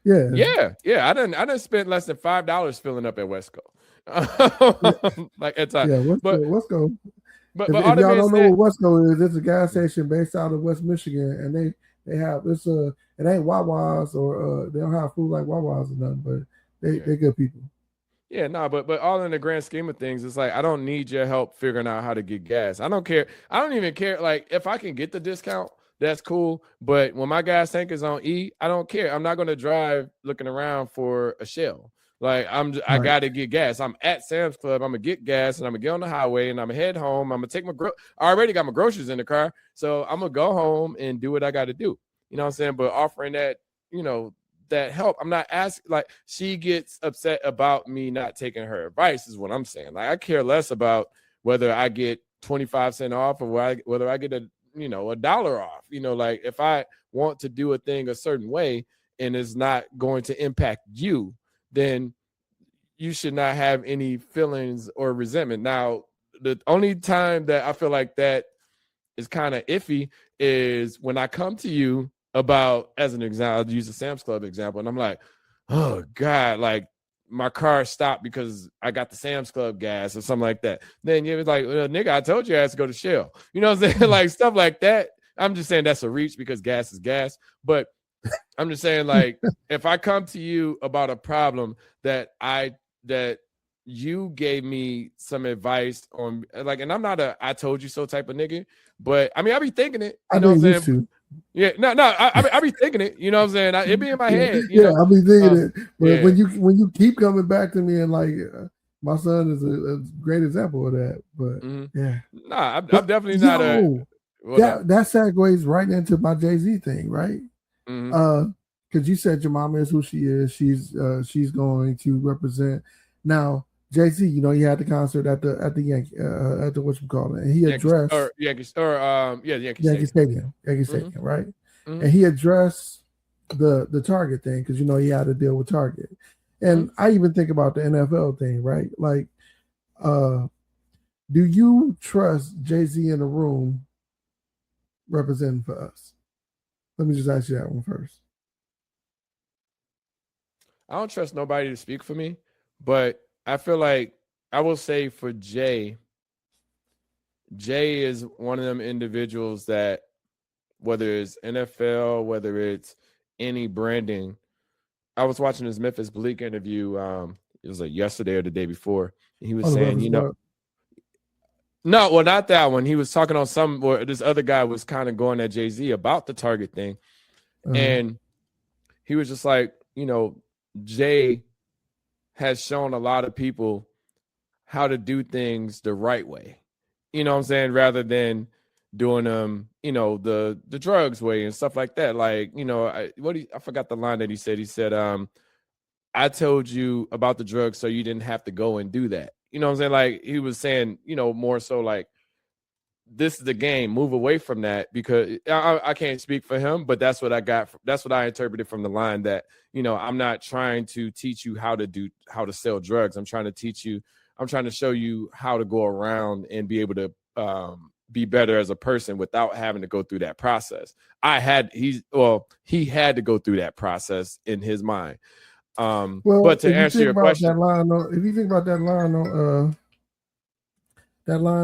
you. Yeah. I didn't spend less than $5 filling up at Wesco. Like at time. Yeah, Wesco. But if y'all don't know what Wesco is, it's a gas station based out of West Michigan, and they have it ain't Wawa's, or they don't have food like Wawa's or nothing, but they good people. Yeah, no, but all in the grand scheme of things, it's like I don't need your help figuring out how to get gas. I don't care. I don't even care. Like if I can get the discount, that's cool. But when my gas tank is on E, I don't care. I'm not going to drive looking around for a Shell. Like I gotta get gas. I'm at Sam's Club. I'm gonna get gas and I'm gonna get on the highway and I'm gonna head home. I'm gonna take I already got my groceries in the car, so I'm gonna go home and do what I got to do. You know what I'm saying? But offering that, that help. I'm not asking. Like, she gets upset about me not taking her advice, is what I'm saying. Like, I care less about whether I get 25 cents off or whether I get $1 off. Like, if I want to do a thing a certain way and it's not going to impact you, then you should not have any feelings or resentment. Now, the only time that I feel like that is kind of iffy is when I come to you about, as an example, I'll use the Sam's Club example, and I'm like, oh God, like my car stopped because I got the Sam's Club gas or something like that. Then you was like, nigga, I told you I had to go to Shell. You know what I'm saying? Like, stuff like that. I'm just saying that's a reach because gas is gas. But I'm just saying, like, if I come to you about a problem that you gave me some advice on, like, and I'm not a I told you so type of nigga, but I mean, I be thinking it. You know what I'm saying? Yeah, no, I be thinking it. You know what I'm saying? It be in my head. You know? I be thinking it. But when you keep coming back to me and like, my son is a great example of that. But yeah, nah, I'm definitely not that segues right into my Jay-Z thing, right? Because you said your mama is who she is. She's going to represent. Now, Jay-Z, he had the concert at the Yankee at the whatchamacallit, and he addressed Yankee Stadium, right? And he addressed the Target thing because he had to deal with Target. And I even think about the NFL thing, right? Like, do you trust Jay-Z in a room representing for us? Let me just ask you that one first. I don't trust nobody to speak for me, but I feel like I will say for Jay is one of them individuals that, whether it's NFL, whether it's any branding, I was watching this Memphis Bleak interview. It was like yesterday or the day before. And he was saying, no, well, not that one. He was talking on where this other guy was kind of going at Jay-Z about the Target thing. And he was just like, Jay has shown a lot of people how to do things the right way. You know what I'm saying? Rather than doing them, the drugs way and stuff like that. Like, I forgot the line that he said. He said, I told you about the drugs so you didn't have to go and do that. You know what I'm saying? Like, he was saying, more so like, this is the game, move away from that, because I can't speak for him, but that's what I got. That's what I interpreted from the line that, I'm not trying to teach you how to sell drugs. I'm trying to show you how to go around and be able to be better as a person without having to go through that process. He had to go through that process in his mind. But to answer your question, if you think about that line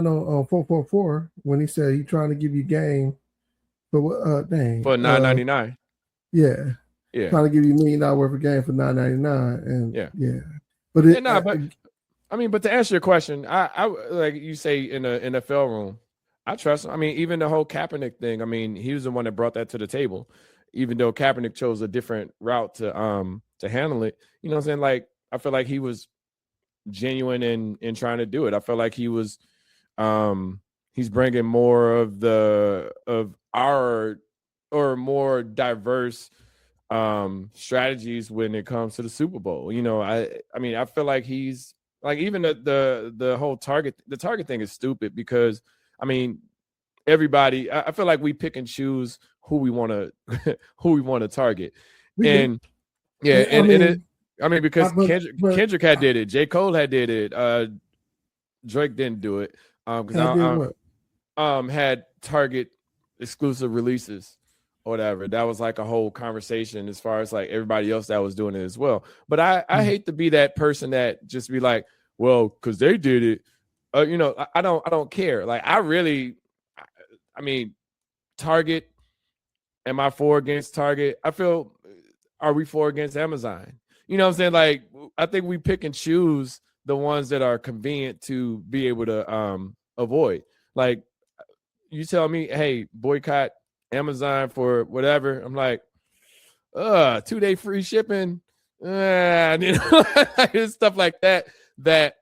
on 444 when he said he trying to give you game for for $9.99. Yeah, trying to give you $1 million worth of game for $9.99, and but to answer your question, I like you say in a NFL room, I trust him. I mean, even the whole Kaepernick thing. I mean, he was the one that brought that to the table, even though Kaepernick chose a different route to handle it. You know what I'm saying? Like, I feel like he was genuine in trying to do it. I feel like he was. He's bringing more of our more diverse strategies when it comes to the Super Bowl. I mean, I feel like he's like, even the whole Target thing is stupid because, I mean, everybody, I feel like we pick and choose who we want to target. Because Kendrick had did it, J. Cole had did it, Drake didn't do it. Had Target exclusive releases or whatever. That was like a whole conversation as far as like everybody else that was doing it as well. But I hate to be that person that just be like, well, because they did it. I don't care. Like, I mean, Target, am I for against Target? I feel, are we for against Amazon? You know what I'm saying? Like, I think we pick and choose the ones that are convenient to be able to avoid. Like, you tell me, hey, boycott Amazon for whatever. I'm like, 2-day free shipping. stuff like that, that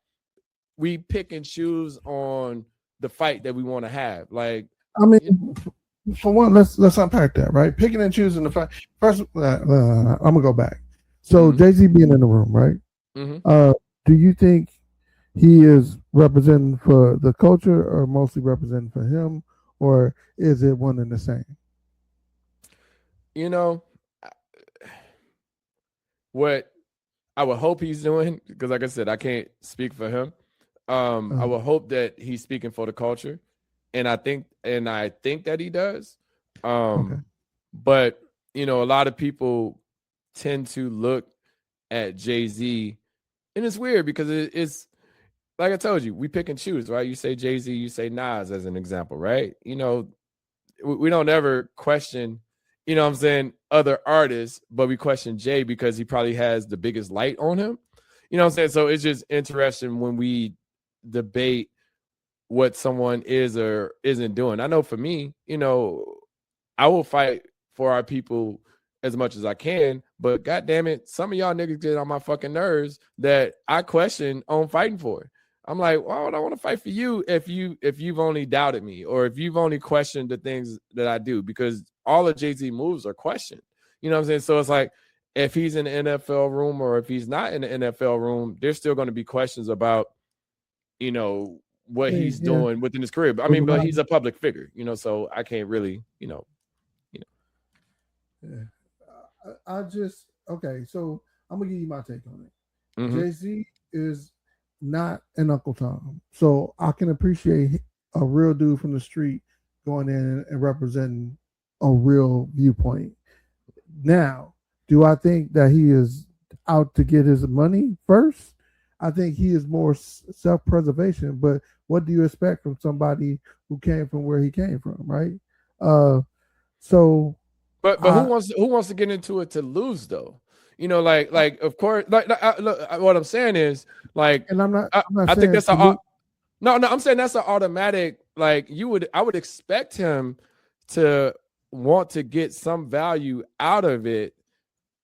we pick and choose on the fight that we want to have. Like, I mean, for one, let's unpack that, right? Picking and choosing the fight. First, I'm gonna go back. So Jay-Z being in the room, right? Do you think he is representing for the culture or mostly representing for him, or is it one and the same? You know, what I would hope he's doing, because like I said, I can't speak for him. I would hope that he's speaking for the culture, and I think that he does. But a lot of people tend to look at Jay-Z, and it's weird because it's like I told you, we pick and choose, right? You say Jay-Z, you say Nas as an example, right? We don't ever question, what I'm saying, other artists, but we question Jay because he probably has the biggest light on him. You know what I'm saying? So it's just interesting when we debate what someone is or isn't doing. I know for me, I will fight for our people as much as I can, but God damn it, some of y'all niggas get on my fucking nerves that I question on fighting for. I'm like, why would I want to fight for you if you've only doubted me, or if you've only questioned the things that I do? Because all of Jay-Z moves are questioned. You know what I'm saying? So it's like, if he's in the NFL room or if he's not in the NFL room, there's still going to be questions about, what he's doing within his career. But he's a public figure, so I can't really, Yeah. I just, okay, so I'm gonna give you my take on it. Jay-Z is not an Uncle Tom, so I can appreciate a real dude from the street going in and representing a real viewpoint. Now, do I think that he is out to get his money first? I think he is more self-preservation, but what do you expect from somebody who came from where he came from, right? So but who wants to get into it to lose though? Like of course, look, what I'm saying is, like, and I'm not I think that's I'm saying that's an automatic, like, I would expect him to want to get some value out of it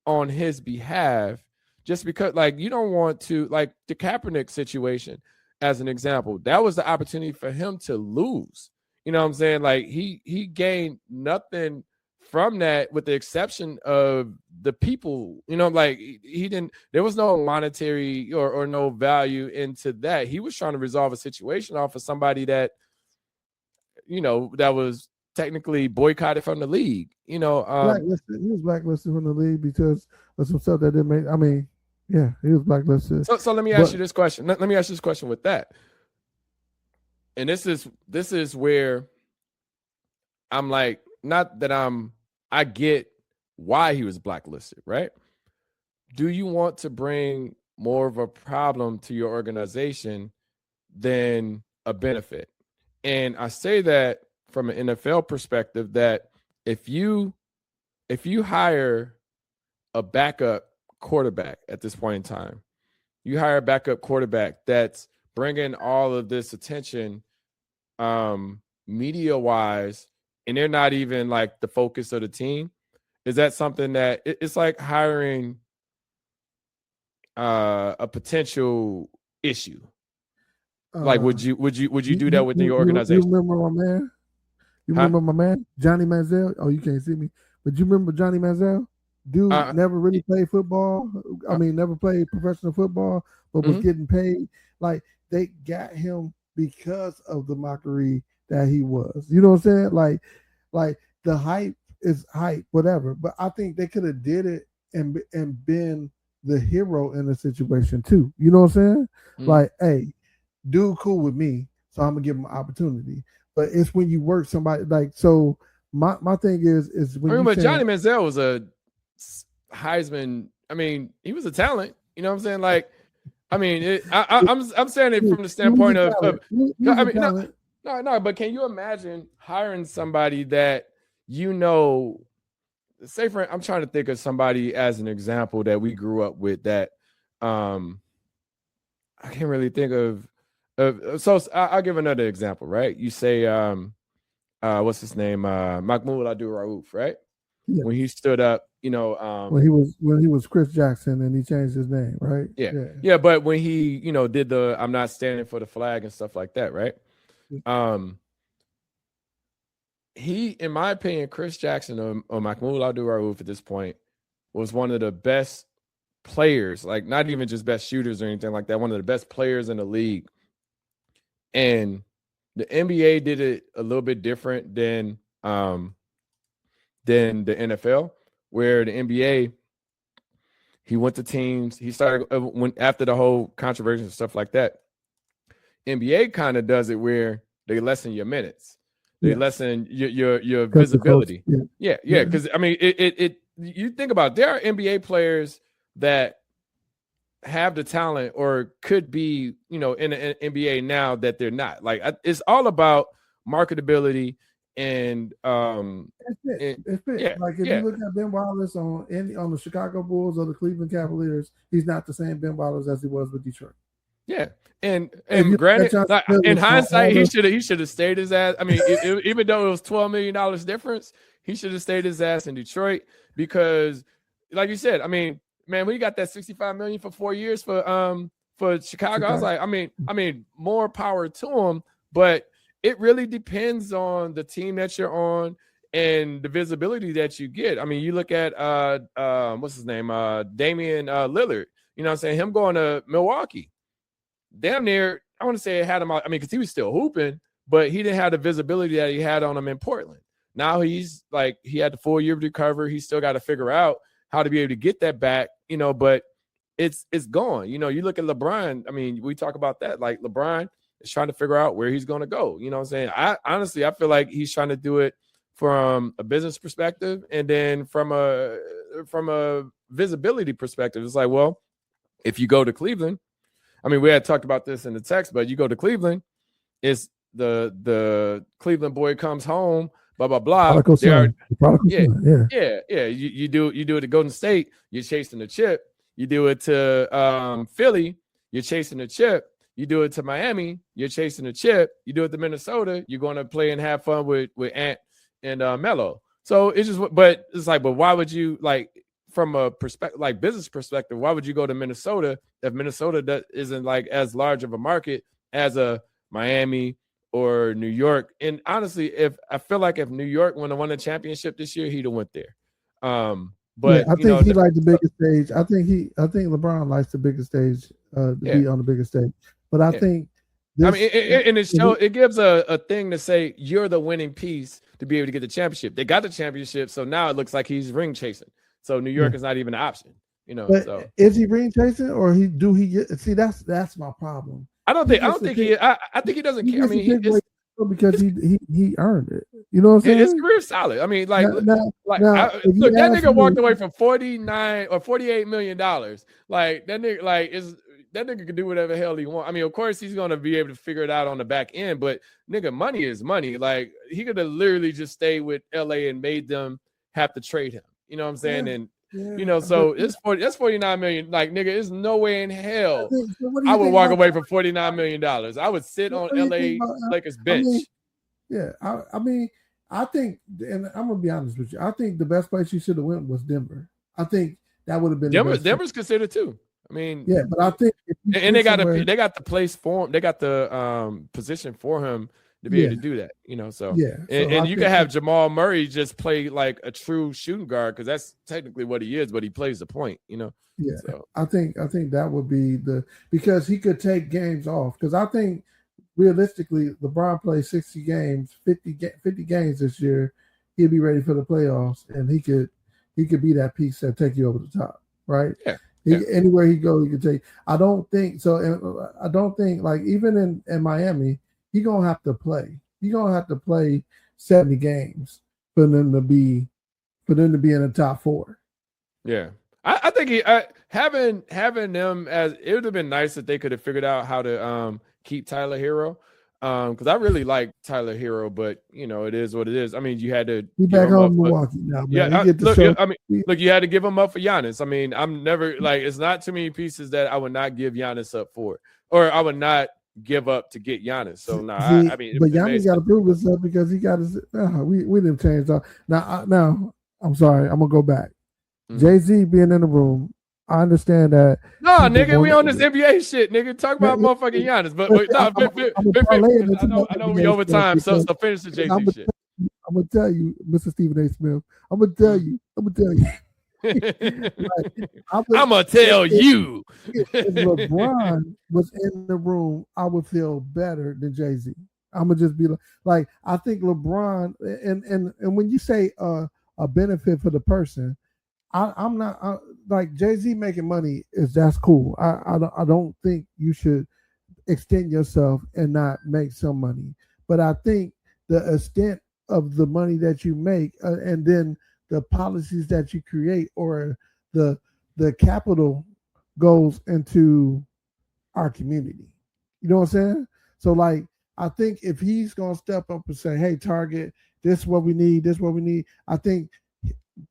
on his behalf, just because, like, you don't want to, like, the Kaepernick situation as an example, that was the opportunity for him to lose. You know what I'm saying? Like, he gained nothing from that, with the exception of the people, like, there was no monetary or no value into that. He was trying to resolve a situation off of somebody that, that was technically boycotted from the league. Blacklisted. He was blacklisted from the league because of some stuff that didn't make. Yeah, he was blacklisted. So let me ask you this question. Let me ask you this question with that. And this is where I'm like, not that I get why he was blacklisted, right? Do you want to bring more of a problem to your organization than a benefit? And I say that from an NFL perspective, that if you hire a backup quarterback at this point in time, you hire a backup quarterback that's bringing all of this attention, media-wise, and they're not even like the focus of the team. Is that something that it's like hiring a potential issue? Like, would you do that within your organization? You remember my man? You remember my man, Johnny Manziel? Oh, you can't see me, but you remember Johnny Manziel? Dude never really played football. Never played professional football, but was getting paid. Like, they got him because of the mockery that he was. You know what I'm saying? Like the hype is hype, whatever. But I think they could have did it and been the hero in the situation too. You know what I'm saying? Like, hey, dude, cool with me, so I'm gonna give him an opportunity. But it's when you work somebody, like, so my thing is when but Johnny Manziel was a Heisman. He was a talent. You know what I'm saying? Like, I'm saying it from the standpoint of no. But can you imagine hiring somebody that, say for, I'm trying to think of somebody as an example that we grew up with that, I can't really think of. So I'll give another example, right? You say, what's his name? Mahmoud Abdul Rauf, right? when he stood up, when he was Chris Jackson and he changed his name, right? Yeah. But when he, did the I'm not standing for the flag and stuff like that, right? He, in my opinion, Chris Jackson or Mahmoud Abdul-Rauf at this point was one of the best players, like not even just best shooters or anything like that, one of the best players in the league. And the NBA did it a little bit different than the NFL, where the NBA, he went to teams. He started after the whole controversy and stuff like that. NBA kind of does it where they lessen your minutes. They lessen your visibility. Yeah. Because I mean, you think about it, there are NBA players that have the talent or could be, in the NBA now that they're not. Like, it's all about marketability and it's fit. Yeah, like if you look at Ben Wallace on the Chicago Bulls or the Cleveland Cavaliers, he's not the same Ben Wallace as he was with Detroit. Yeah. And granted, like, in hindsight, he should have stayed his ass. I mean, even though it was $12 million difference, he should have stayed his ass in Detroit because, like you said, I mean, man, we got that $65 million for 4 years for Chicago. I was like, I mean, more power to him, but it really depends on the team that you're on and the visibility that you get. I mean, you look at what's his name, Damian Lillard. You know what I'm saying? Him going to Milwaukee. Damn near, I want to say it had him out. I mean, because he was still hooping, but he didn't have the visibility that he had on him in Portland. Now he's like, he had the full year to recover. He still got to figure out how to be able to get that back, but it's gone. You look at LeBron. I mean, we talk about that. Like, LeBron is trying to figure out where he's going to go. You know what I'm saying? I feel like he's trying to do it from a business perspective and then from a visibility perspective. It's like, well, if you go to Cleveland, I mean, we had talked about this in the text, but you go to Cleveland, it's the Cleveland boy comes home, blah, blah, blah. You do it at Golden State, you're chasing the chip. You do it to Philly, you're chasing the chip. You do it to Miami, you're chasing the chip. You do it to Minnesota, you're going to play and have fun with Ant and Melo. So it's just, but it's like, but why would you, like, from a perspective, like business perspective, why would you go to Minnesota if Minnesota isn't like as large of a market as a Miami or New York? And honestly, if New York would have won the championship this year, he'd have went there. But I think he liked the biggest stage. I think LeBron likes the biggest stage to be on the biggest stage. But I think it gives a thing to say you're the winning piece to be able to get the championship. They got the championship, so now it looks like he's ring chasing. So New York is not even an option, But so is he ring chasing or that's my problem. I think he doesn't care. I mean, because he earned it. You know what I'm saying? His career's solid. I mean, like, look, that nigga walked away from $49 or $48 million. Like, that nigga can do whatever the hell he wants. I mean, of course he's gonna be able to figure it out on the back end, but nigga, money is money. Like, he could have literally just stayed with LA and made them have to trade him. You know what I'm saying? So it's that's $49 million. Like, nigga, there's no way in hell I would walk away from $49 million. I would sit on LA Lakers bench. I think, and I'm gonna be honest with you, I think the best place you should have went was Denver. I think that would have been Denver's considered too. I mean, but I think they got the place for him, they got the position for him to be able to do that, So and you can have Jamal Murray just play like a true shooting guard because that's technically what he is, but he plays the point, Yeah, so I think that would be because he could take games off because I think realistically LeBron plays 60 games, 50 games this year, he'll be ready for the playoffs and he could be that piece that take you over the top, right? Anywhere he goes, he could take. I don't think so. I don't think like even in Miami. He's gonna have to play. He's gonna have to play 70 games for them to be in the top 4. Yeah, I think having them as it would have been nice if they could have figured out how to keep Tyler Hero. Because I really like Tyler Hero, but it is what it is. I mean, you had to be back home in Milwaukee now. Man. Look, you had to give him up for Giannis. I mean, I'm never like it's not too many pieces that I would not give Giannis up for, or I would not give up to get Giannis. So I mean, but Giannis got to prove himself because he got his. We didn't change that. Now I'm sorry. I'm gonna go back. Jay-Z being in the room. I understand that. No, nigga, we on this NBA shit, nigga. Talk about motherfucking Giannis. But wait, no, I know we over time, so finish the Jay-Z shit. I'm gonna tell you, Mr. Stephen A. Smith. I'm gonna tell you. I'm gonna tell you. If LeBron was in the room, I would feel better than Jay-Z. I'm gonna just be like I think LeBron and when you say a benefit for the person, I'm not like Jay-Z making money that's cool. I don't think you should extend yourself and not make some money. But I think the extent of the money that you make and then the policies that you create or the capital goes into our community. You know what I'm saying? So like I think if he's gonna step up and say, hey, Target, this is what we need, I think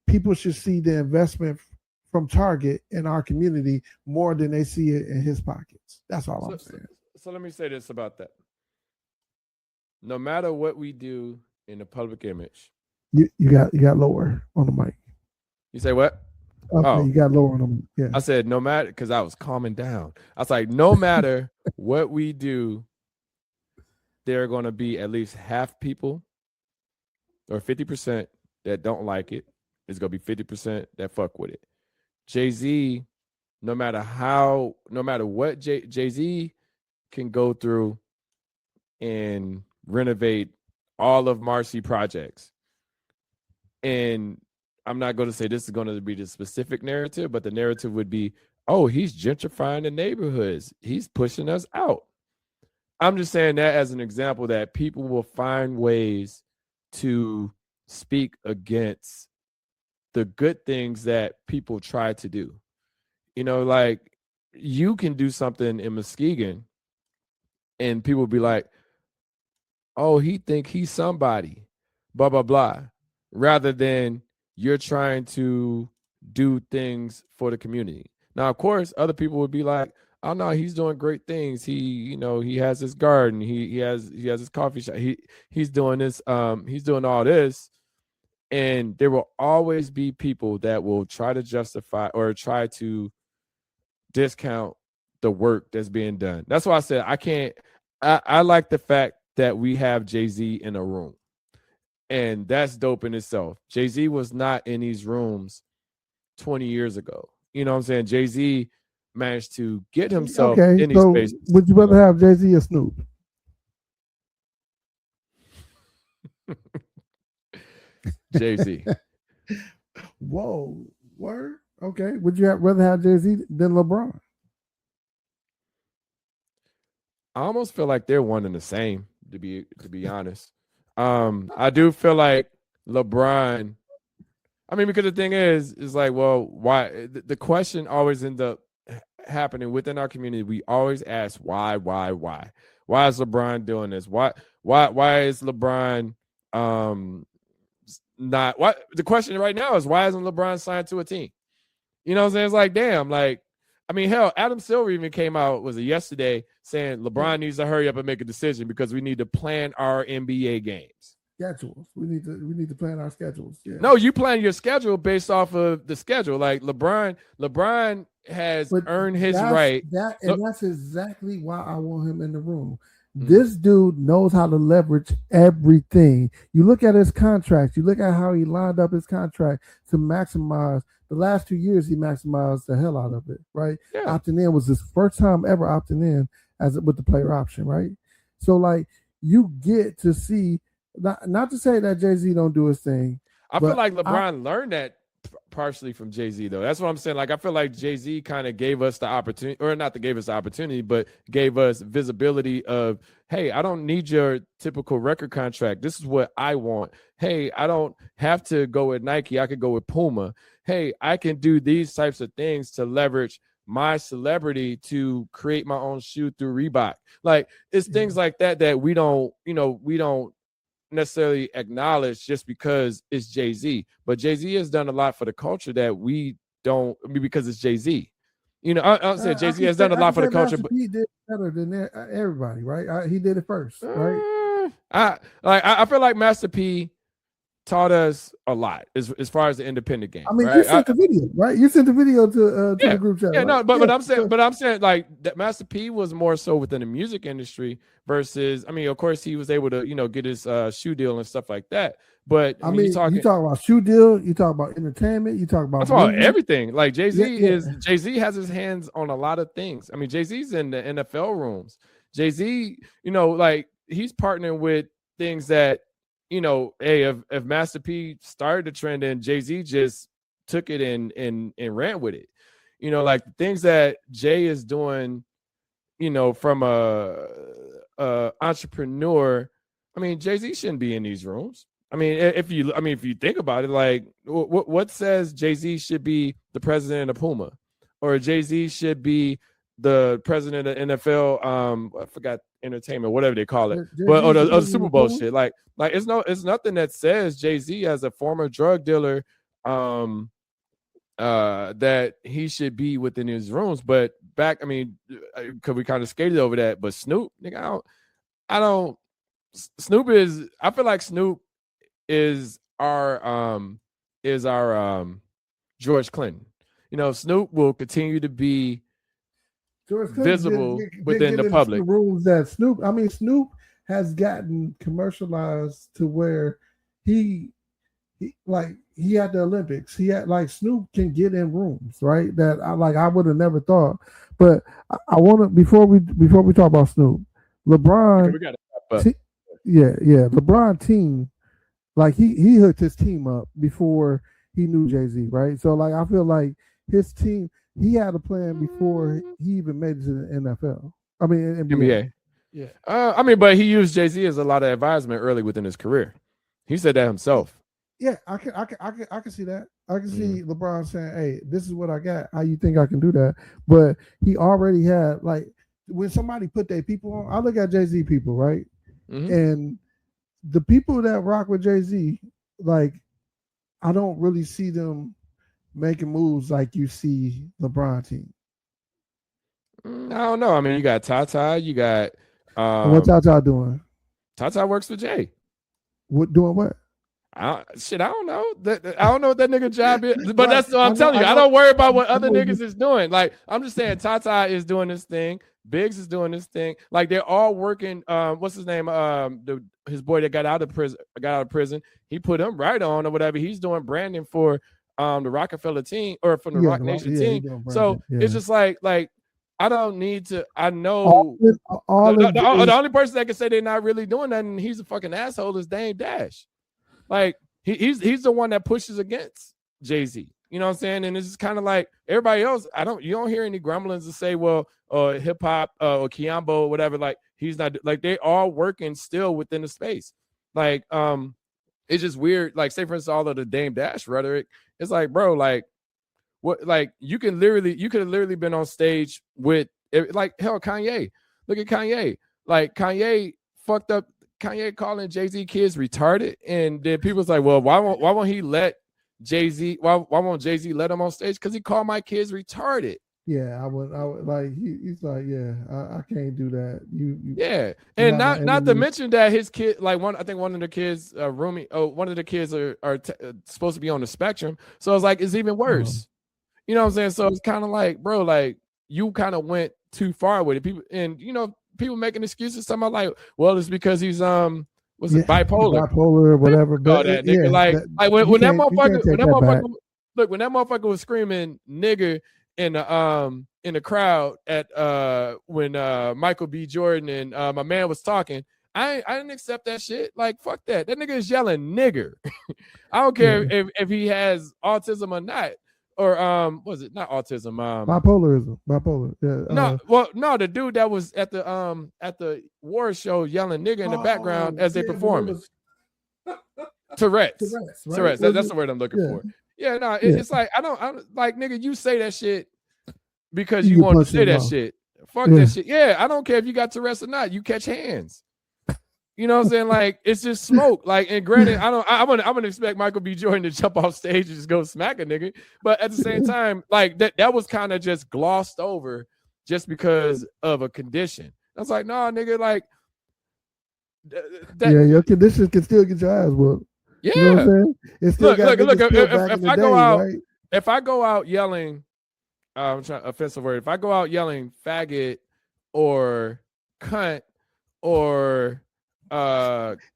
people should see the investment from Target in our community more than they see it in his pockets. That's all I'm saying. So let me say this about that. No matter what we do in the public image, you got lower on the mic. You say what? Okay, you got lower on the mic. Yeah. I said no matter, because I was calming down. I was like, no matter what we do, there are going to be at least half people or 50% that don't like it. It's going to be 50% that fuck with it. Jay-Z, no matter what Jay-Z can go through and renovate all of Marcy projects. And I'm not going to say this is going to be the specific narrative, but the narrative would be, oh, he's gentrifying the neighborhoods. He's pushing us out. I'm just saying that as an example that people will find ways to speak against the good things that people try to do. You know, like you can do something in Muskegon and people will be like, oh, he think he's somebody, blah, blah, blah, rather than you're trying to do things for the community. Now, of course, other people would be like, oh no, he's doing great things. He has his garden. He has his coffee shop. He's doing this. He's doing all this. And there will always be people that will try to justify or try to discount the work that's being done. That's why I said I like the fact that we have Jay-Z in a room. And that's dope in itself. Jay-Z was not in these rooms 20 years ago. You know what I'm saying? Jay-Z managed to get himself in these spaces. Would you rather have Jay-Z or Snoop? Jay-Z. Whoa, word? Okay. Would you rather have Jay-Z than LeBron? I almost feel like they're one and the same, to be honest. I do feel like LeBron, I mean, because the thing is like, well, why? The question always ends up happening within our community. We always ask why? Why is LeBron doing this? Why is LeBron not what the question right now is why isn't LeBron signed to a team? You know what I'm saying? It's like, damn, like, I mean, hell, Adam Silver even came out, was it yesterday, saying LeBron needs to hurry up and make a decision because we need to plan our NBA games. Schedules. We need to plan our schedules. Yeah. No, you plan your schedule based off of the schedule. Like LeBron has earned his right. That's exactly why I want him in the room. This dude knows how to leverage everything. You look at his contract. You look at how he lined up his contract to maximize. The last 2 years, he maximized the hell out of it, right? Yeah. Opting in was his first time ever opting in with the player option, right? So, like, you get to see, not to say that Jay-Z don't do his thing. I feel like LeBron learned that partially from Jay-Z, though. That's what I'm saying. Like, I feel like Jay-Z kind of gave us the opportunity, or not to gave us the opportunity, but gave us visibility of, hey, I don't need your typical record contract. This is what I want. Hey, I don't have to go with Nike. I could go with Puma. Hey, I can do these types of things to leverage my celebrity to create my own shoe through Reebok. Like, it's things like that we don't necessarily acknowledge just because it's Jay-Z. But Jay-Z has done a lot for the culture that we don't, because it's Jay-Z. You know, I'm saying Jay-Z has done a lot for the culture, but he did better than everybody, right? He did it first, right? I feel like Master P taught us a lot as far as the independent game. I mean, right? you sent the video, right? You sent the video to the group chat. Yeah, right? no, but I'm saying like that Master P was more so within the music industry versus, I mean, of course he was able to, get his shoe deal and stuff like that. But I mean, you talk about shoe deal, you talk about entertainment, you talk about everything. Like Jay-Z has his hands on a lot of things. I mean, Jay-Z's in the NFL rooms. Jay-Z, like he's partnering with things that, hey, if Master P started the trend and Jay-Z just took it and ran with it. Like the things that Jay is doing, from a entrepreneur. I mean, Jay-Z shouldn't be in these rooms. I mean, if you think about it, like what says Jay-Z should be the president of Puma, or Jay-Z should be the president of NFL? I forgot, entertainment, whatever they call it, or the Super Bowl shit. Like it's nothing that says Jay-Z as a former drug dealer, that he should be within his rooms. But back, I mean, because we kind of skated over that. But Snoop, nigga, I don't. Snoop is. I feel like Snoop is our George Clinton. Snoop will continue to be visible within the public. Rooms that Snoop has gotten commercialized to where he had the Olympics. He had Snoop can get in rooms, right? That I would have never thought. But I want to before we talk about Snoop, LeBron. We got to LeBron team. Like he hooked his team up before he knew Jay-Z, right? So I feel like his team, he had a plan before he even made it to the NFL. I mean, NBA. Yeah. I mean, but he used Jay-Z as a lot of advisement early within his career. He said that himself. Yeah, I can see that. I can see LeBron saying, "Hey, this is what I got. How you think I can do that?" But he already had when somebody put their people on. I look at Jay-Z people, right, and the people that rock with Jay-Z, I don't really see them making moves like you see LeBron team. I don't know. I mean, you got Tata, you got what Tata doing? Tata works for Jay. What doing what? I don't know. I don't know what that nigga job is, but that's what I'm telling you. I don't worry about what other niggas is doing. I'm just saying Tata is doing this thing. Biggs is doing this thing. They're all working. What's his name? His boy that got out of prison. He put him right on or whatever. He's doing branding for the Rockefeller team or from the Rock Nation team. So it's just like I don't need to. I know the only person that can say they're not really doing that, and he's a fucking asshole, is Dame Dash. He's the one that pushes against Jay-Z. You know what I'm saying? And it's just kind of like everybody else. You don't hear any grumblings to say, well, hip hop or Kiambo or whatever. He's not they all working still within the space. It's just weird. Say for instance, all of the Dame Dash rhetoric. It's bro, what? You could have literally been on stage with hell, Kanye. Look at Kanye. Kanye fucked up. Kanye calling Jay-Z kids retarded, and then people's like, well, why won't he let Jay-Z? Why won't Jay-Z let him on stage? Because he called my kids retarded. Yeah, I would he's like, yeah, I can't do that. Yeah, and not to mention that his kid, I think one of the kids, one of the kids are supposed to be on the spectrum, so it's even worse. You know what I'm saying? So it's kind of bro, you kind of went too far with it. People making excuses. Something well, it's because he's bipolar or whatever. But that nigga, when that motherfucker was screaming nigger in the crowd at when Michael B. Jordan and my man was talking, I didn't accept that shit. Fuck that. That nigga is yelling nigger. I don't care if he has autism or not. Or was it not autism? Bipolar. Yeah. No, the dude that was at the war show yelling nigga in the background as they performing. Tourette's. Right? Tourette's. That's the word I'm looking for. Yeah, no, it's I don't nigga, you say that shit because you want to say that shit. Fuck that shit. Yeah, I don't care if you got Tourette's or not. You catch hands. You know what I'm saying? It's just smoke. And granted, I wouldn't expect Michael B. Jordan to jump off stage and just go smack a nigga. But at the same time, that was kind of just glossed over just because of a condition. I was like, no, nigga, your condition can still get your ass whooped. Yeah. You know what I'm saying? It's still Look. If I go out, right? if I go out yelling, I'm trying offensive word. If I go out yelling faggot or cunt or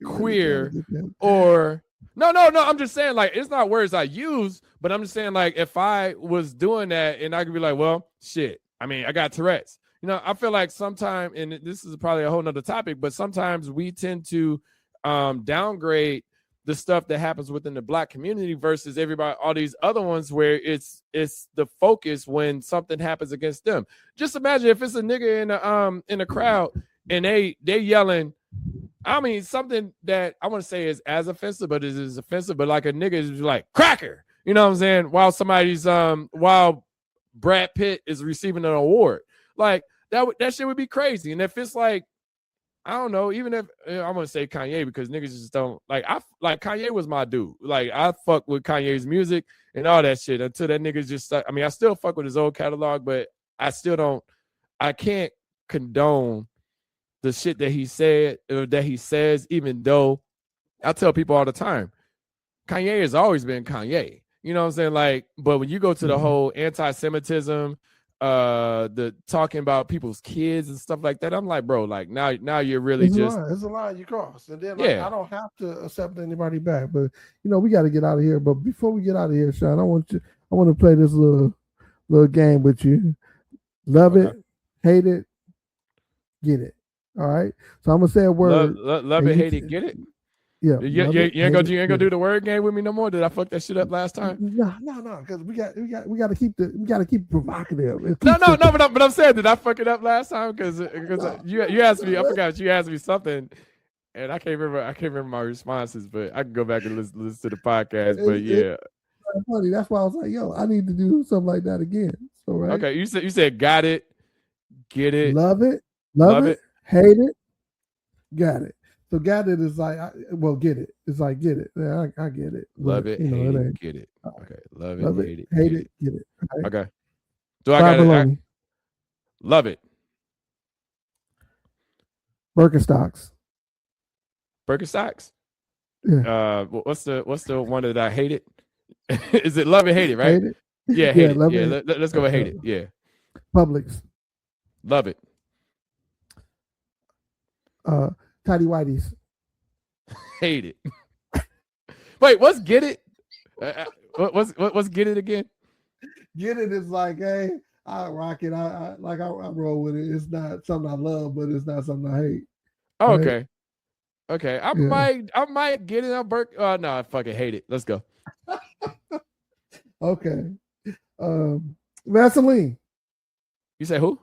queer or no, I'm just saying, like, it's not words I use, but I'm just saying, like, if I was doing that and I could be like, well, shit, I mean, I got Tourette's. You know, I feel like sometimes, and this is probably a whole nother topic, but sometimes we tend to downgrade the stuff that happens within the Black community versus everybody, all these other ones where it's the focus when something happens against them. Just imagine if it's a nigga in a crowd and they yelling, I mean, something that I want to say is as offensive, but it is offensive, but like a nigga is like cracker, you know what I'm saying? While somebody's while Brad Pitt is receiving an award. Like that shit would be crazy. And if it's like, I don't know, even if I'm gonna say Kanye because niggas just don't like. Kanye was my dude. Like, I fuck with Kanye's music and all that shit until that nigga just. I mean, I still fuck with his old catalog, but I still don't. I can't condone the shit that he said or that he says. Even though I tell people all the time, Kanye has always been Kanye. You know what I'm saying? Like, but when you go to the whole anti-Semitism, the talking about people's kids and stuff like that, I'm like, bro, like now you're really it's just it's a line you cross, and then like, I don't have to accept anybody back, but you know we got to get out of here. But before we get out of here, Sean, I want to play this little game with you. Love it, hate it, get it. All right, so I'm gonna say a word. Love it, hate it, get it. Yeah, you ain't gonna do the word game with me no more. Did I fuck that shit up last time? No, because we got to keep provocative. No, but I'm saying, did I fuck it up last time? Because you asked me, I forgot you asked me something, and I can't remember my responses, but I can go back and listen to the podcast. But yeah, it's funny. That's why I was like, yo, I need to do something like that again. So right. Okay, you said got it, get it, love it, hate it, got it. So got it is like, get it. It's like get it. Yeah, I get it. Love it, hate it, get it. Okay, love it, hate it, get it. Right. Okay. So I got it. Love it. Birkenstocks. Yeah. What's the one that I hate it? Is it love it, hate it, right? Hate it? Yeah, hate it. Love it. Let's go with hate it. Yeah. Publix. Love it. Tidy whities. Hate it. Wait, what's get it? What's get it again? Get it is like, hey, I rock it. I roll with it. It's not something I love, but it's not something I hate. Oh, okay. Okay. I might get it on Burke. No, I fucking hate it. Let's go. Okay. Vaseline. You say who?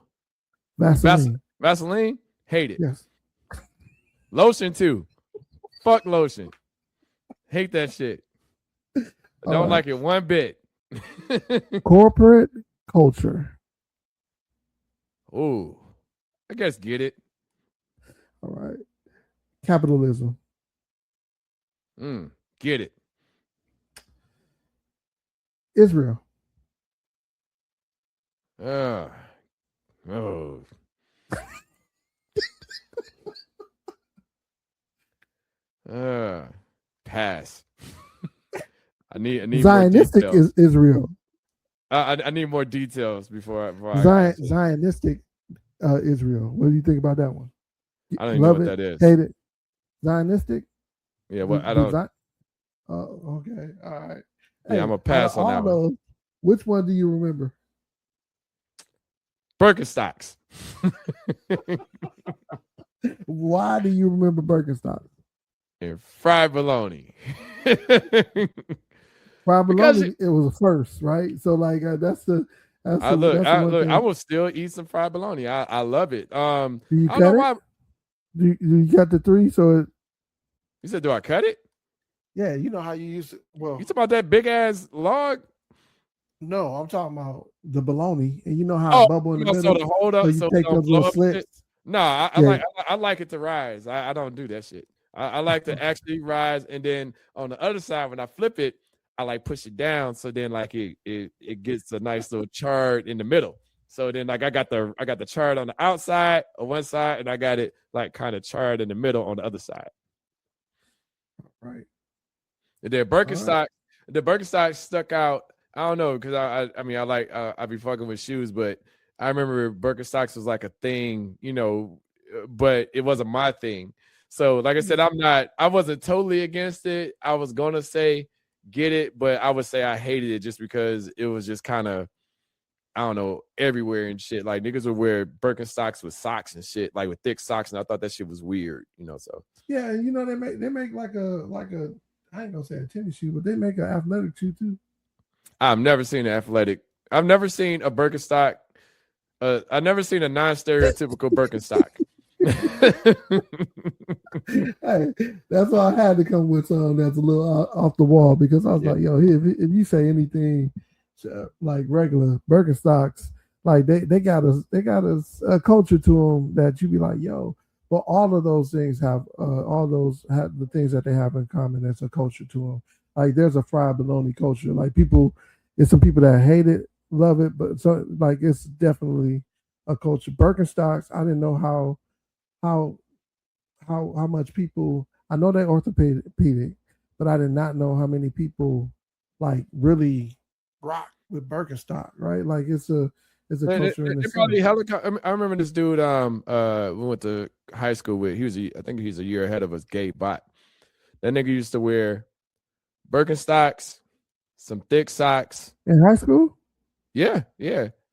Vaseline? Hate it. Yes. Lotion too. Fuck lotion. Hate that shit. I don't like it one bit. Corporate culture. Ooh. I guess get it. All right. Capitalism. Get it. Israel. Oh. Pass. I need Zionistic is Israel. I need more details before Zionistic Israel. What do you think about that one? I don't even know what that is. Hate it. Zionistic? Yeah, well, I don't. Okay. All right. Yeah, I'm gonna pass on that one. Which one do you remember? Birkenstocks. Why do you remember Birkenstocks? And fried bologna. Fried bologna, it was a first, right? So like I will still eat some fried bologna. I love it. Do you cut it? Do you cut the 3? So you said, do I cut it? Yeah, you know how you use it. Well, you talking about that big ass log? No, I'm talking about the bologna, and you know how bubble in the middle. So to hold up, so you take those little slits. No, I like it to rise. I don't do that shit. I like to actually rise, and then on the other side, when I flip it, I like push it down, so then like it gets a nice little chard in the middle. So then like I got the chard on the outside on one side, and I got it like kind of charred in the middle on the other side. Right. The Birkenstock stuck out. I don't know, because I mean, I be fucking with shoes, but I remember Birkenstocks was like a thing, but it wasn't my thing. So like I said, I wasn't totally against it. I was gonna say get it, but I would say I hated it just because it was just kind of, I don't know, everywhere and shit. Like niggas would wear Birkenstocks with socks and shit, like with thick socks, and I thought that shit was weird, So yeah, they make like a I ain't gonna say a tennis shoe, but they make an athletic shoe too. I've never seen an athletic. I've never seen a Birkenstock. I've never seen a non-stereotypical Birkenstock. Hey, that's why I had to come with something that's a little off the wall, because I was like, yo, if you say anything like regular Birkenstocks, like they got a culture to them that you be like, yo. But all of those things have the things that they have in common. That's a culture to them. Like there's a fried bologna culture. Like it's some people that hate it, love it, but so like it's definitely a culture. Birkenstocks, I didn't know how much people. I know they're orthopedic, but I did not know how many people like really rock with Birkenstock. Right? Like it's a culture. I remember this dude. We went to high school with. I think he's a year ahead of us. Gabe Bot. That nigga used to wear Birkenstocks, some thick socks in high school. Yeah.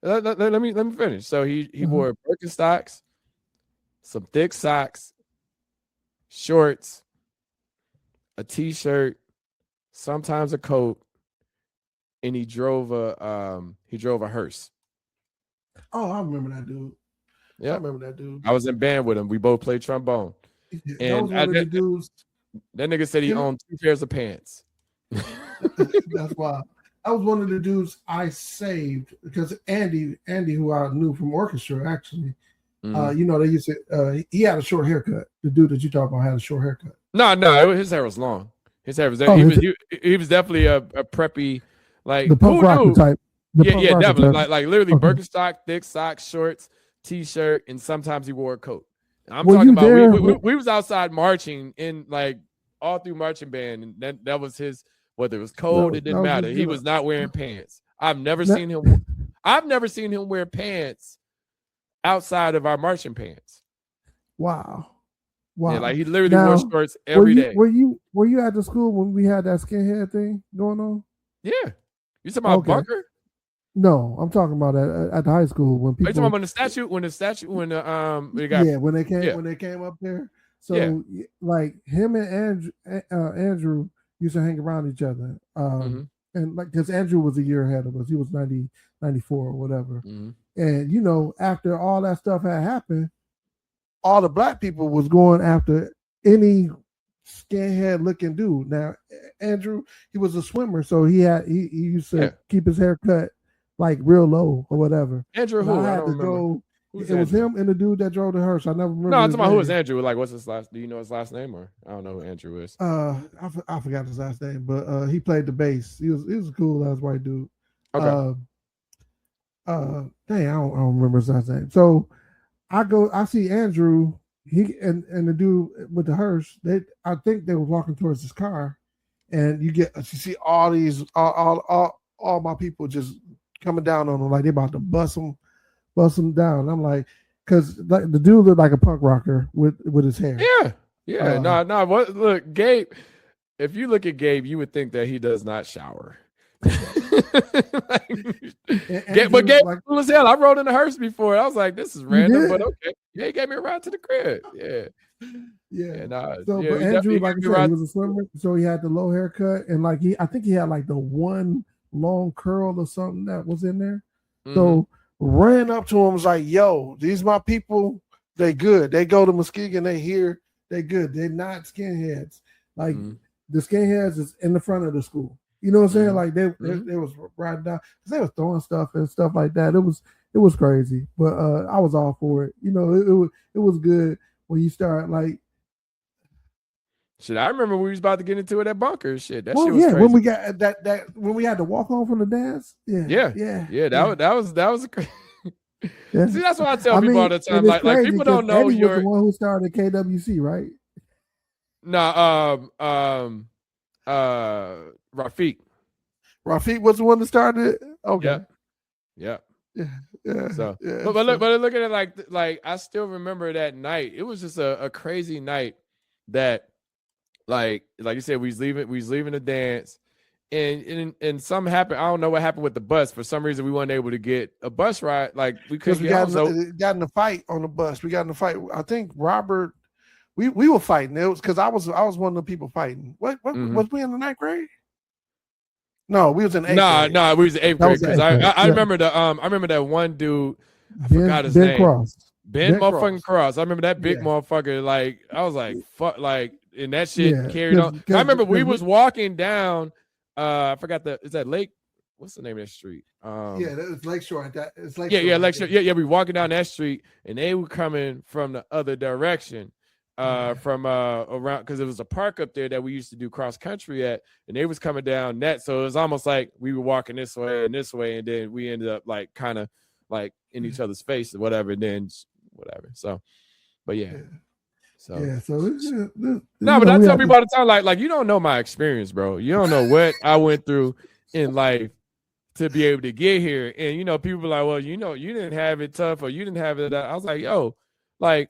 Let me finish. So he wore Birkenstocks, some thick socks, shorts, a t-shirt, sometimes a coat, and he drove a hearse. Oh, I remember that dude. Yeah, I remember that dude. I was in band with him. We both played trombone. And that nigga said he owned 2 pairs of pants. That's why. I was one of the dudes I saved because Andy, who I knew from orchestra, actually, they used to. He had a short haircut. The dude that you talk about had a short haircut. No, his hair was long. His hair was. He was definitely a preppy, like the punk rocker type. Yeah, definitely. Like literally Birkenstock, thick socks, shorts, t-shirt, and sometimes he wore a coat. And I'm talking about we was outside marching in like all through marching band, and that was his. Whether it was cold, it didn't matter. He was not wearing pants. I've never seen him wear pants outside of our marching pants. Wow. Yeah, like he literally wore shorts every day. Were you at the school when we had that skinhead thing going on? Yeah. You talking about Bunker? No, I'm talking about at the high school when people. Are you talking about when they came up there? So like him and Andrew used to hang around each other. And like, because Andrew was a year ahead of us. He was 94 or whatever. And, after all that stuff had happened, all the black people was going after any skinhead looking dude. Now, Andrew, he was a swimmer. So he used to keep his hair cut like real low or whatever. Andrew, who? I had to go. It was him and the dude that drove the hearse. I never remember. No, I'm talking about who is Andrew. Like, what's his last? Do you know his last name, or I don't know who Andrew is? I forgot his last name, but he played the bass. He was a cool ass white dude. Okay. Dang, I don't remember his last name. So I see Andrew. He and the dude with the hearse. I think they were walking towards his car, and you see all these all my people just coming down on him like they about to bust him down. I'm like, because like the dude looked like a punk rocker with his hair. Yeah. No. What? Look, Gabe. If you look at Gabe, you would think that he does not shower. But Gabe cool as hell. I rode in the hearse before. I was like, this is random, but okay. Yeah, he gave me a ride to the crib. Yeah. But Andrew, like I said, he was a swimmer, so he had the low haircut, and like I think he had like the one long curl or something that was in there. So ran up to him, was like, yo, these my people, they good. They go to Muskegon, they here, they good. They're not skinheads. Like the skinheads is in the front of the school. You know what I'm saying? Like they was riding down because they was throwing stuff and stuff like that. It was crazy, but I was all for it. It was good when you start like. Shit, I remember we was about to get into it at Bunker. Shit, that shit was crazy. When we got that when we had to walk home from the dance. Yeah. That was crazy. Yeah. See, that's what I tell people all the time. Like people don't know you're the one who started KWC, right? No, Rafiq. Rafiq was the one that started it? Okay. Yeah. Yeah. So, yeah. but look at it like I still remember that night. It was just a crazy night that, like you said, we was leaving the dance, and something happened. I don't know what happened with the bus. For some reason, we weren't able to get a bus ride. Like we couldn't got in a fight on the bus. We got in a fight. I think Robert. We were fighting. It was because I was one of the people fighting. What was we in the 9th grade? No, we was in 8th grade. No, we was in 8th grade because I remember I remember that one dude. I forgot his name. Ben motherfucking Cross. I remember that big motherfucker. Like I was like, fuck, like, and that shit carried on. I remember we was walking down. I forgot is that Lake? What's the name of that street? It's Lakeshore. It's Lakeshore. Yeah, Lakeshore. Yeah, we walking down that street, and they were coming from the other direction. From around, because it was a park up there that we used to do cross country at, and they was coming down that, so it was almost like we were walking this way, and then we ended up like kind of like in each other's face or whatever, and then whatever. So, but so no, but I tell people all the time, like you don't know my experience, bro. You don't know what I went through in life to be able to get here, and people are like, well, you didn't have it tough, or you didn't have it. I was like, yo, like,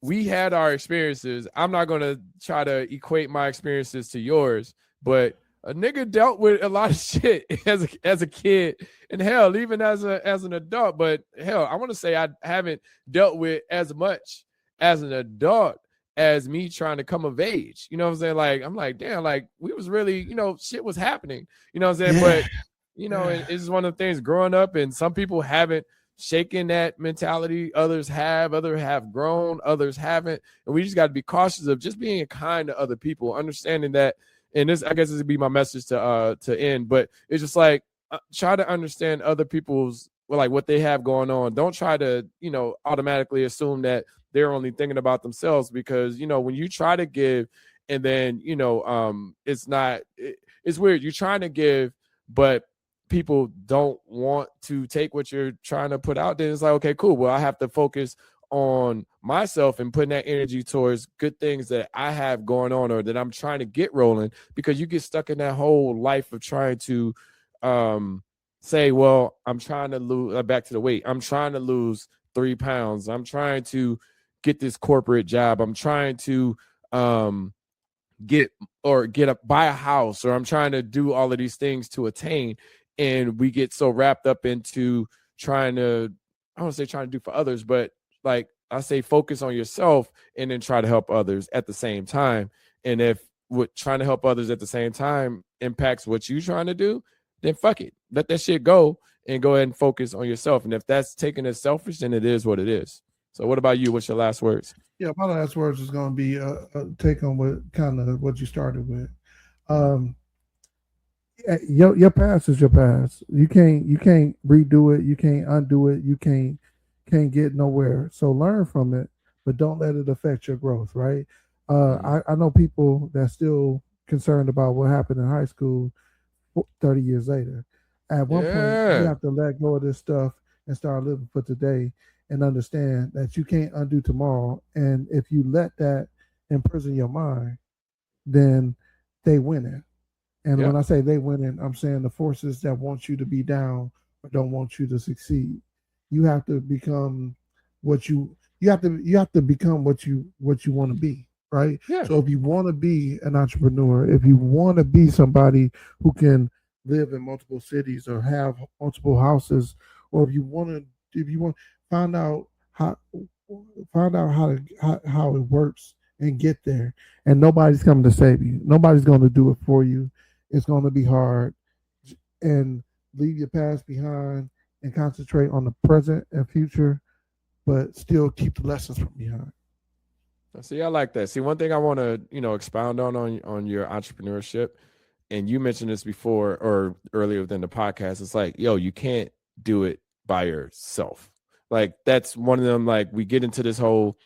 we had our experiences. I'm not going to try to equate my experiences to yours, but a nigga dealt with a lot of shit as a kid, and hell, even as an adult. But hell, I want to say I haven't dealt with as much as an adult as me trying to come of age. You know what I'm saying? Like, I'm like, damn, like we was really, shit was happening. You know what I'm saying? But it's just one of the things growing up, and some people haven't shaking that mentality. Others have grown, others haven't, and we just got to be cautious of just being kind to other people, understanding that. And this, I guess, this would be my message to end. But it's just like try to understand other people's, like, what they have going on. Don't try to automatically assume that they're only thinking about themselves, because when you try to give, and then it's weird. You're trying to give, but people don't want to take what you're trying to put out there. It's like, okay, cool. Well, I have to focus on myself and putting that energy towards good things that I have going on, or that I'm trying to get rolling, because you get stuck in that whole life of trying to say, well, I'm trying to lose, back to the weight. I'm trying to lose 3 pounds. I'm trying to get this corporate job. I'm trying to buy a house, or I'm trying to do all of these things to attain. And we get so wrapped up into trying to, I don't want to say trying to do for others, but like I say, focus on yourself and then try to help others at the same time. And if what trying to help others at the same time impacts what you're trying to do, then fuck it. Let that shit go and go ahead and focus on yourself. And if that's taken as selfish, then it is what it is. So what about you? What's your last words? Yeah, my last words is going to be a take on what you started with. Your past is your past. You can't redo it. You can't undo it. You can't get nowhere. So learn from it, but don't let it affect your growth. Right? I know people that's still concerned about what happened in high school 30 years later. At one point, you have to let go of this stuff and start living for today, and understand that you can't undo tomorrow. And if you let that imprison your mind, then they win it. And when I say they winning, I'm saying the forces that want you to be down or don't want you to succeed. You have to become you have to become what you want to be, right? Yeah. So if you want to be an entrepreneur, if you want to be somebody who can live in multiple cities or have multiple houses, or if you want find out how it works and get there. And nobody's coming to save you. Nobody's going to do it for you. It's going to be hard, and leave your past behind and concentrate on the present and future, but still keep the lessons from behind. See, I like that. See, one thing I want to, expound on your entrepreneurship, and you mentioned this before or earlier within the podcast. It's like, yo, you can't do it by yourself. Like, that's one of them. Like, we get into this whole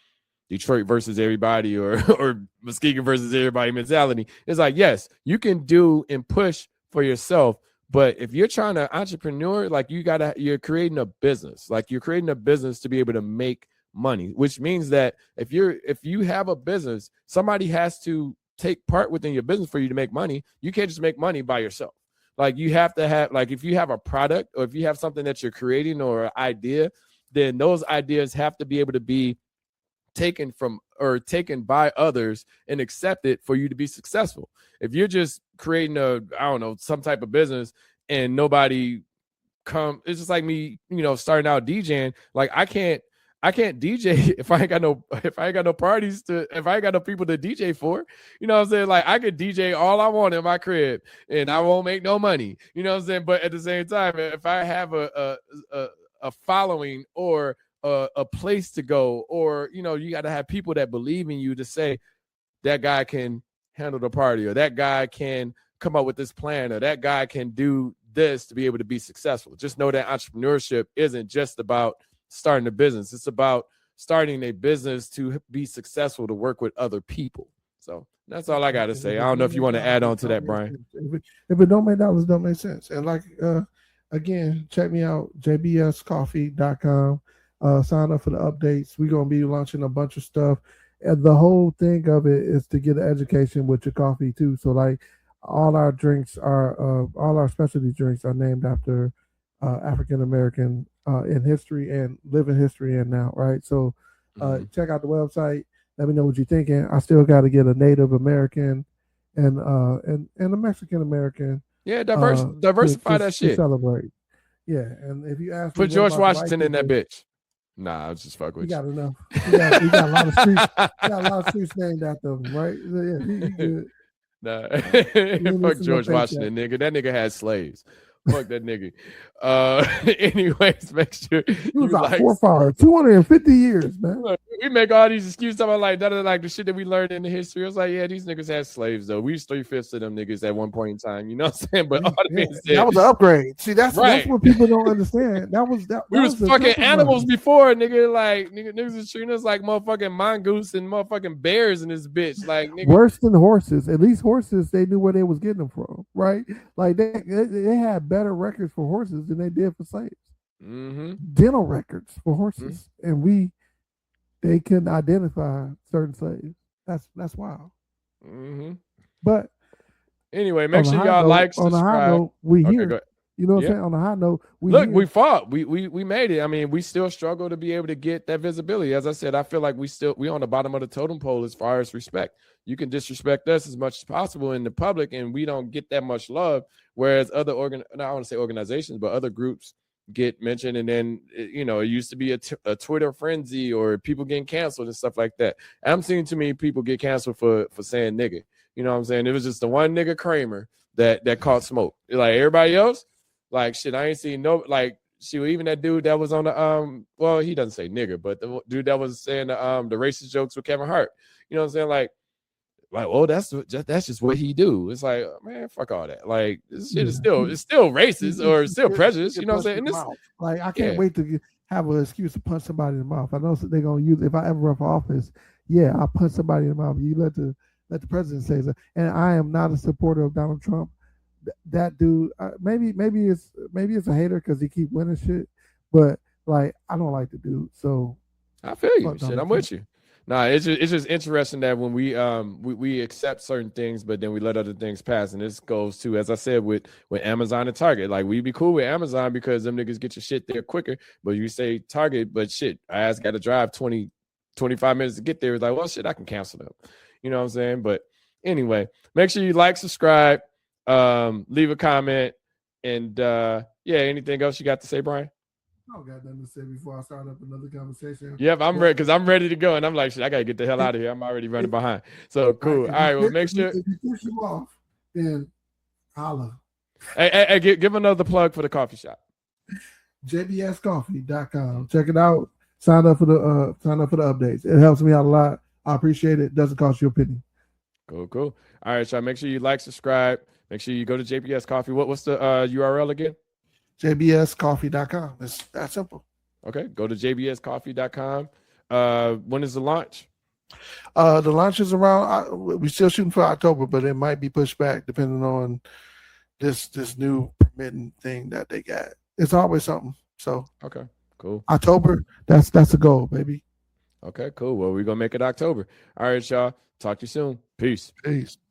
Detroit versus everybody or Muskegon versus everybody mentality. It's like, yes, you can do and push for yourself, but if you're trying to entrepreneur, like, you're creating a business. Like, you're creating a business to be able to make money, which means that if you have a business, somebody has to take part within your business for you to make money. You can't just make money by yourself. Like you have to have, like if you have a product or if you have something that you're creating or an idea, then those ideas have to be able to be taken from or taken by others and accepted for you to be successful. If you're just creating some type of business and nobody it's just like me, starting out DJing. Like I can't DJ if I ain't got no parties if I ain't got no people to DJ for. You know what I'm saying? Like I could DJ all I want in my crib and I won't make no money. You know what I'm saying? But at the same time, if I have a following or a place to go, or you got to have people that believe in you to say that guy can handle the party, or that guy can come up with this plan, or that guy can do this to be able to be successful. Just know that entrepreneurship isn't just about starting a business. It's about starting a business to be successful, to work with other people. So that's all I got to say. I don't know if you want to add on to that, Brian. If it don't make dollars, don't make sense. And like, again, check me out, jbscoffee.com. Sign up for the updates. We're going to be launching a bunch of stuff. And the whole thing of it is to get an education with your coffee too. So like all our drinks are, all our specialty drinks are named after African-American in history and living history and now, right? So check out the website. Let me know what you're thinking. I still got to get a Native American and a Mexican American. Yeah, diversify that shit. Celebrate. Yeah, and if you ask, put George Washington in that bitch. Nah, I was just fuck with you. Got enough. You got a lot of streets. You got a lot of streets named after him, right? Yeah, he good. Nah, fuck George Washington, nigga. That nigga had slaves. Fuck that nigga. Anyways, make sure he was like 250 years, man. We make all these excuses about like none of like the shit that we learned in the history. I was like, yeah, these niggas had slaves though. We was 3/5 of them niggas at one point in time. You know what I'm saying? But all that was an upgrade. See, that's what people don't understand. We was fucking animals before, nigga. Like niggas was treating us like motherfucking mongoose and motherfucking bears in this bitch. Like nigga. Worse than horses. At least horses, they knew where they was getting them from, right? Like they had better records for horses than they did for slaves. Mm-hmm. Dental records for horses, and they couldn't identify certain slaves. That's wild. Mm-hmm. But anyway, make sure y'all like, subscribe. On the high note, we here. You know what I'm saying? On the high note, we fought. We made it. I mean, we still struggle to be able to get that visibility. As I said, I feel like we on the bottom of the totem pole as far as respect. You can disrespect us as much as possible in the public, and we don't get that much love. Whereas other I want to say organizations, but other groups get mentioned, and then it used to be a Twitter frenzy or people getting canceled and stuff like that. I'm seeing too many people get canceled for saying nigga. You know what I'm saying? It was just the one nigga Kramer that caught smoke. Like everybody else, like shit, I ain't seen no like shit. Even that dude that was on the well, he doesn't say nigga, but the dude that was saying the racist jokes with Kevin Hart. You know what I'm saying? Like, oh, that's just what he do. It's like, man, fuck all that. Like, this shit is still racist or still prejudice. You know what I'm saying? Like, I can't wait to have an excuse to punch somebody in the mouth. I know they're gonna use if I ever run for office. Yeah, I'll punch somebody in the mouth. You let the president say so. And I am not a supporter of Donald Trump. That dude, maybe it's a hater because he keep winning shit. But like, I don't like the dude. So I feel you. Shit, I'm with you. Nah, it's just interesting that when we accept certain things, but then we let other things pass. And this goes to, as I said, with Amazon and Target. Like, we be cool with Amazon because them niggas get your shit there quicker. But you say Target, but shit, I ass got to drive 20, 25 minutes to get there. It's like, well, shit, I can cancel them. You know what I'm saying? But anyway, make sure you like, subscribe, leave a comment, and anything else you got to say, Brian? I don't got nothing to say before I start up another conversation. Yep, I'm ready because I'm ready to go, and I'm like, shit, I gotta get the hell out of here. I'm already running behind. So cool. All right, well, make sure if you push you off, then holla. Hey, give another plug for the coffee shop. jbscoffee.com. Check it out. Sign up for the updates. It helps me out a lot. I appreciate it. Doesn't cost you a penny. Cool. All right, y'all. Make sure you like, subscribe. Make sure you go to JBS Coffee. What's the URL again? jbscoffee.com. It's that simple. Okay, go to jbscoffee.com. When is the launch? The launch is around. We're still shooting for October, but it might be pushed back depending on this new permitting thing that they got. It's always something. So okay, cool. October. That's a goal, baby. Okay, cool. Well, we're gonna make it October. All right, y'all. Talk to you soon. Peace. Peace. Peace.